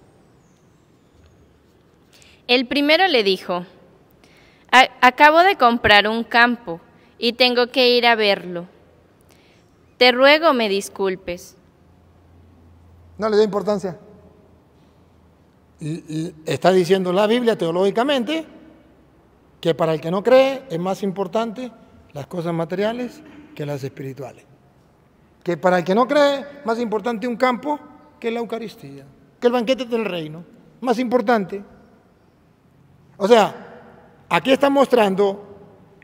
El primero le dijo, acabo de comprar un campo y tengo que ir a verlo. Te ruego me disculpes. No le dé importancia. Está diciendo la Biblia teológicamente que para el que no cree es más importante las cosas materiales que las espirituales. Que para el que no cree, más importante un campo que la Eucaristía, que el banquete del reino, más importante. O sea, aquí está mostrando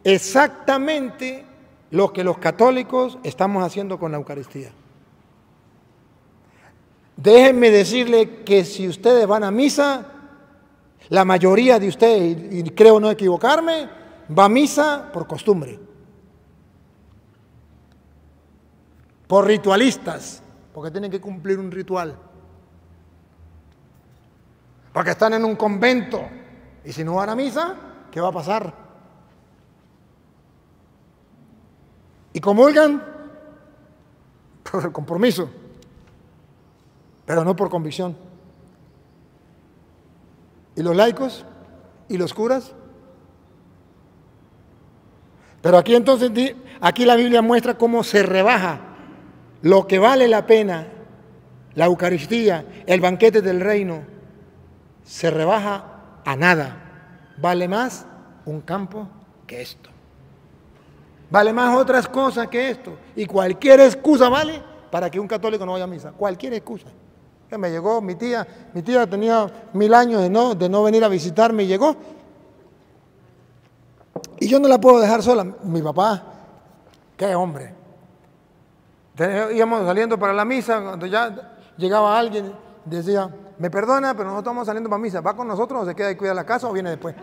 exactamente lo que los católicos estamos haciendo con la Eucaristía. Déjenme decirle que si ustedes van a misa, la mayoría de ustedes, y creo no equivocarme, va a misa por costumbre, por ritualistas, porque tienen que cumplir un ritual, porque están en un convento, y si no van a misa, ¿qué va a pasar? Y comulgan por el compromiso, pero no por convicción. ¿Y los laicos? ¿Y los curas? Pero aquí entonces, aquí la Biblia muestra cómo se rebaja lo que vale la pena, la Eucaristía, el banquete del reino, se rebaja a nada. Vale más un campo que esto. Vale más otras cosas que esto. Y cualquier excusa vale para que un católico no vaya a misa. Cualquier excusa. Que me llegó mi tía tenía 1000 años de no venir a visitarme y llegó. Y yo no la puedo dejar sola. Mi papá, qué hombre. Íbamos saliendo para la misa, cuando ya llegaba alguien, decía, me perdona, pero nosotros estamos saliendo para misa. ¿Va con nosotros o se queda y cuida la casa o viene después?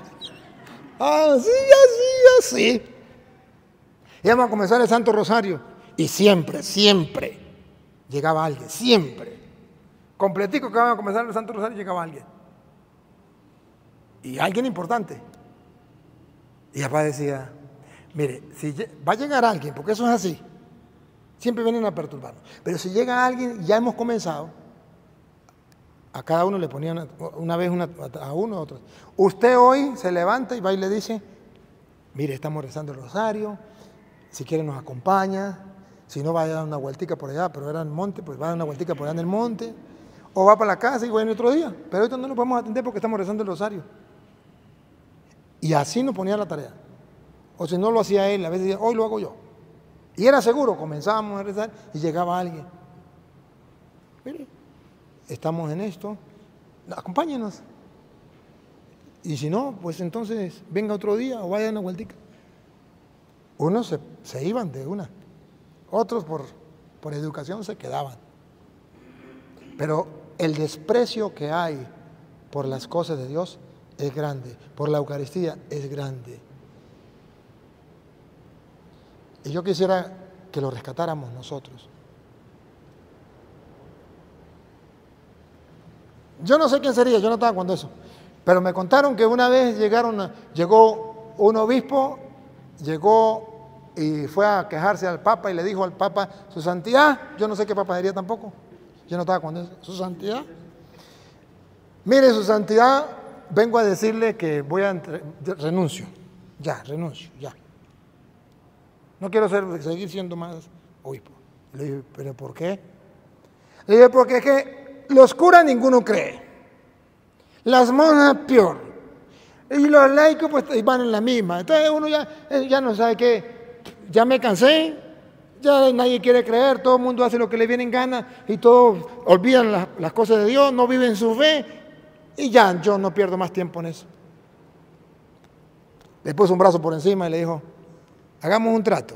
Así. Íbamos a comenzar el Santo Rosario y siempre llegaba alguien, siempre. Completico que íbamos a comenzar el Santo Rosario llegaba alguien. Y alguien importante. Y papá decía, mire, si va a llegar alguien, porque eso es así, siempre vienen a perturbarnos. Pero si llega alguien, ya hemos comenzado, a cada uno le ponían una vez a uno, a otro. Usted hoy se levanta y va y le dice, mire, estamos rezando el rosario, si quiere nos acompaña, si no va a dar una vueltica por allá, pero era en el monte, pues va a dar una vueltica por allá en el monte, o va para la casa y bueno otro día, pero ahorita no nos podemos atender porque estamos rezando el rosario. Y así nos ponía la tarea. O si no lo hacía él, a veces decía, hoy lo hago yo. Y era seguro, comenzábamos a rezar y llegaba alguien. Mire, estamos en esto, acompáñenos. Y si no, pues entonces venga otro día o vaya a una vueltica. Unos se iban de una, otros por educación se quedaban. Pero el desprecio que hay por las cosas de Dios es grande, por la Eucaristía es grande. Y yo quisiera que lo rescatáramos nosotros. Yo no sé quién sería, yo no estaba cuando eso. Pero me contaron que una vez llegó un obispo, llegó y fue a quejarse al Papa y le dijo al Papa, su santidad, yo no sé qué Papa sería tampoco, yo no estaba cuando eso, su santidad. Mire, su santidad, vengo a decirle que renuncio, ya. No quiero seguir siendo más obispo. Le dije, ¿pero por qué? Le dije, porque es que los curas ninguno cree, las monjas peor, y los laicos pues van en la misma. Entonces uno ya no sabe qué, ya me cansé, ya nadie quiere creer, todo el mundo hace lo que le viene en gana y todos olvidan las cosas de Dios, no viven su fe, y ya yo no pierdo más tiempo en eso. Le puso un brazo por encima y le dijo, hagamos un trato.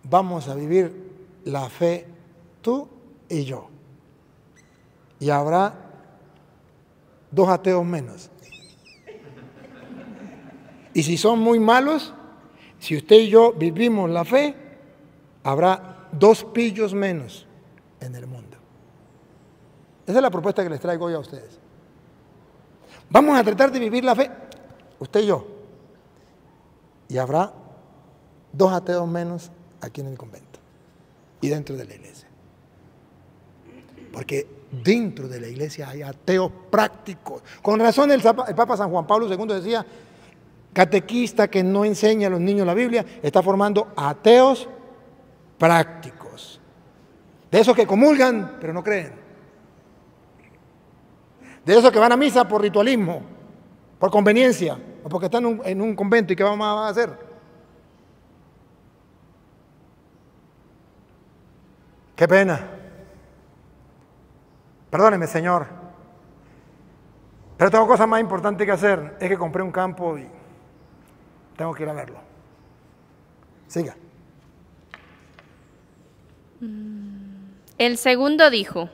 Vamos a vivir la fe tú y yo. Y habrá 2 ateos menos. Y si son muy malos, si usted y yo vivimos la fe, habrá 2 pillos menos en el mundo. Esa es la propuesta que les traigo hoy a ustedes. Vamos a tratar de vivir la fe, usted y yo. Y habrá 2 ateos menos aquí en el convento y dentro de la iglesia. Porque dentro de la iglesia hay ateos prácticos. Con razón el Papa San Juan Pablo II decía, catequista que no enseña a los niños la Biblia está formando ateos prácticos. De esos que comulgan pero no creen. De esos que van a misa por ritualismo, por conveniencia, o porque están en un convento y ¿qué vamos a hacer? Qué pena. Perdóneme, Señor. Pero tengo cosas más importantes que hacer. Es que compré un campo y tengo que ir a verlo. Siga. El segundo dijo,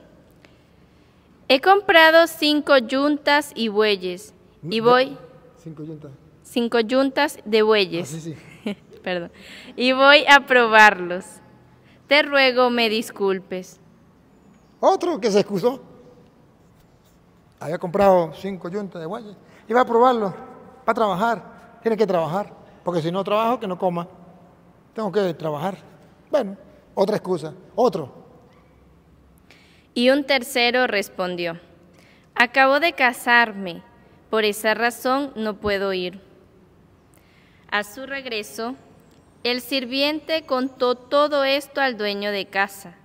he comprado 5 yuntas y bueyes y voy... 5 yuntas. 5 yuntas de bueyes. Sí. Perdón. Y voy a probarlos. Te ruego me disculpes. Otro que se excusó. Había comprado 5 yuntas de bueyes. Iba a probarlo. Para trabajar. Tiene que trabajar. Porque si no trabajo, que no coma. Tengo que trabajar. Bueno, otra excusa. Otro. Y un tercero respondió, acabo de casarme, por esa razón no puedo ir. A su regreso, el sirviente contó todo esto al dueño de casa.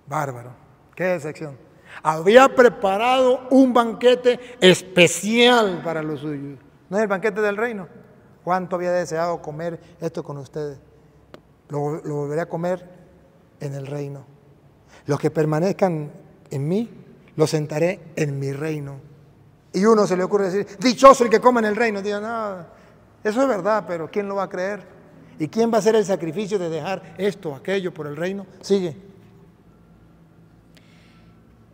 Bárbaro, qué decepción. Había preparado un banquete especial para los suyos. No es el banquete del reino. ¿Cuánto había deseado comer esto con ustedes? Lo volveré a comer en el reino. Los que permanezcan en mí, los sentaré en mi reino. Y uno se le ocurre decir, dichoso el que coma en el reino. Digo, no, eso es verdad, pero ¿quién lo va a creer? ¿Y quién va a hacer el sacrificio de dejar esto, aquello por el reino? Sigue.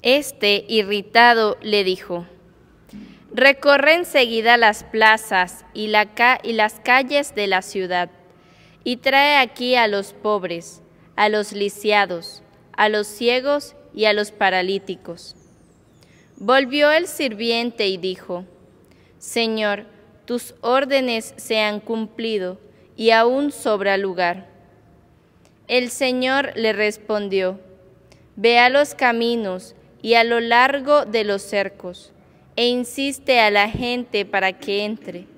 Este, irritado, le dijo, recorre enseguida las plazas y las calles de la ciudad, y trae aquí a los pobres, a los lisiados, a los ciegos y a los paralíticos. Volvió el sirviente y dijo, Señor, tus órdenes se han cumplido y aún sobra lugar. El Señor le respondió, ve a los caminos y a lo largo de los cercos, e insiste a la gente para que entre,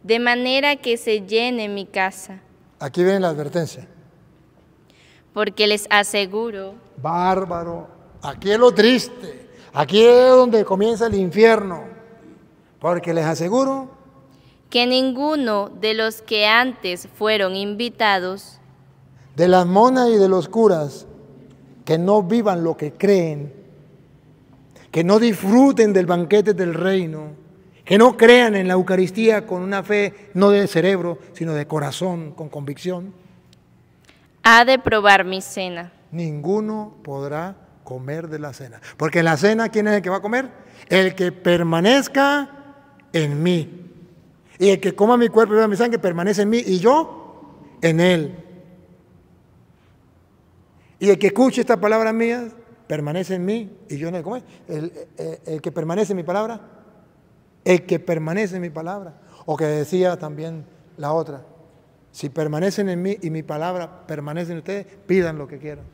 de manera que se llene mi casa. Aquí viene la advertencia. Porque les aseguro... Bárbaro, aquí es lo triste, aquí es donde comienza el infierno, porque les aseguro que ninguno de los que antes fueron invitados, de las monas y de los curas, que no vivan lo que creen, que no disfruten del banquete del reino, que no crean en la Eucaristía con una fe no de cerebro, sino de corazón, con convicción, ha de probar mi cena. Ninguno podrá comer de la cena. Porque en la cena, ¿quién es el que va a comer? El que permanezca en mí. Y el que coma mi cuerpo y beba mi sangre permanece en mí y yo en él. Y el que escuche estas palabras mías permanece en mí y yo en él. ¿Cómo es? El que permanece en mi palabra. El que permanece en mi palabra. O que decía también la otra. Si permanecen en mí y mi palabra permanece en ustedes, pidan lo que quieran.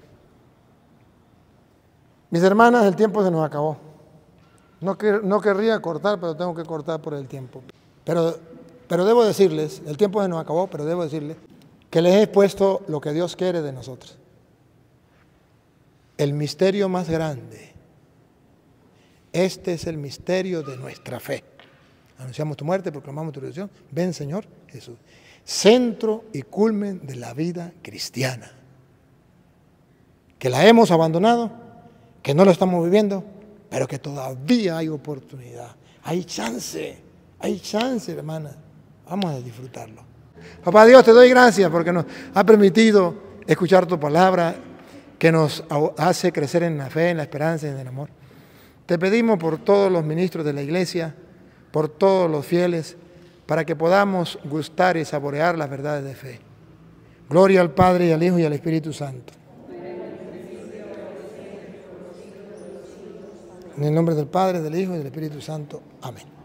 Mis hermanas, el tiempo se nos acabó. No querría cortar, pero tengo que cortar por el tiempo. Pero debo decirles, el tiempo se nos acabó, pero debo decirles que les he expuesto lo que Dios quiere de nosotros. El misterio más grande. Este es el misterio de nuestra fe. Anunciamos tu muerte, proclamamos tu resurrección. Ven, Señor Jesús. Centro y culmen de la vida cristiana. Que la hemos abandonado, que no lo estamos viviendo, pero que todavía hay oportunidad. Hay chance, hermana. Vamos a disfrutarlo. Papá Dios, te doy gracias porque nos ha permitido escuchar tu palabra, que nos hace crecer en la fe, en la esperanza y en el amor. Te pedimos por todos los ministros de la iglesia, por todos los fieles, para que podamos gustar y saborear las verdades de fe. Gloria al Padre, y al Hijo, y al Espíritu Santo. En el nombre del Padre, del Hijo y del Espíritu Santo. Amén.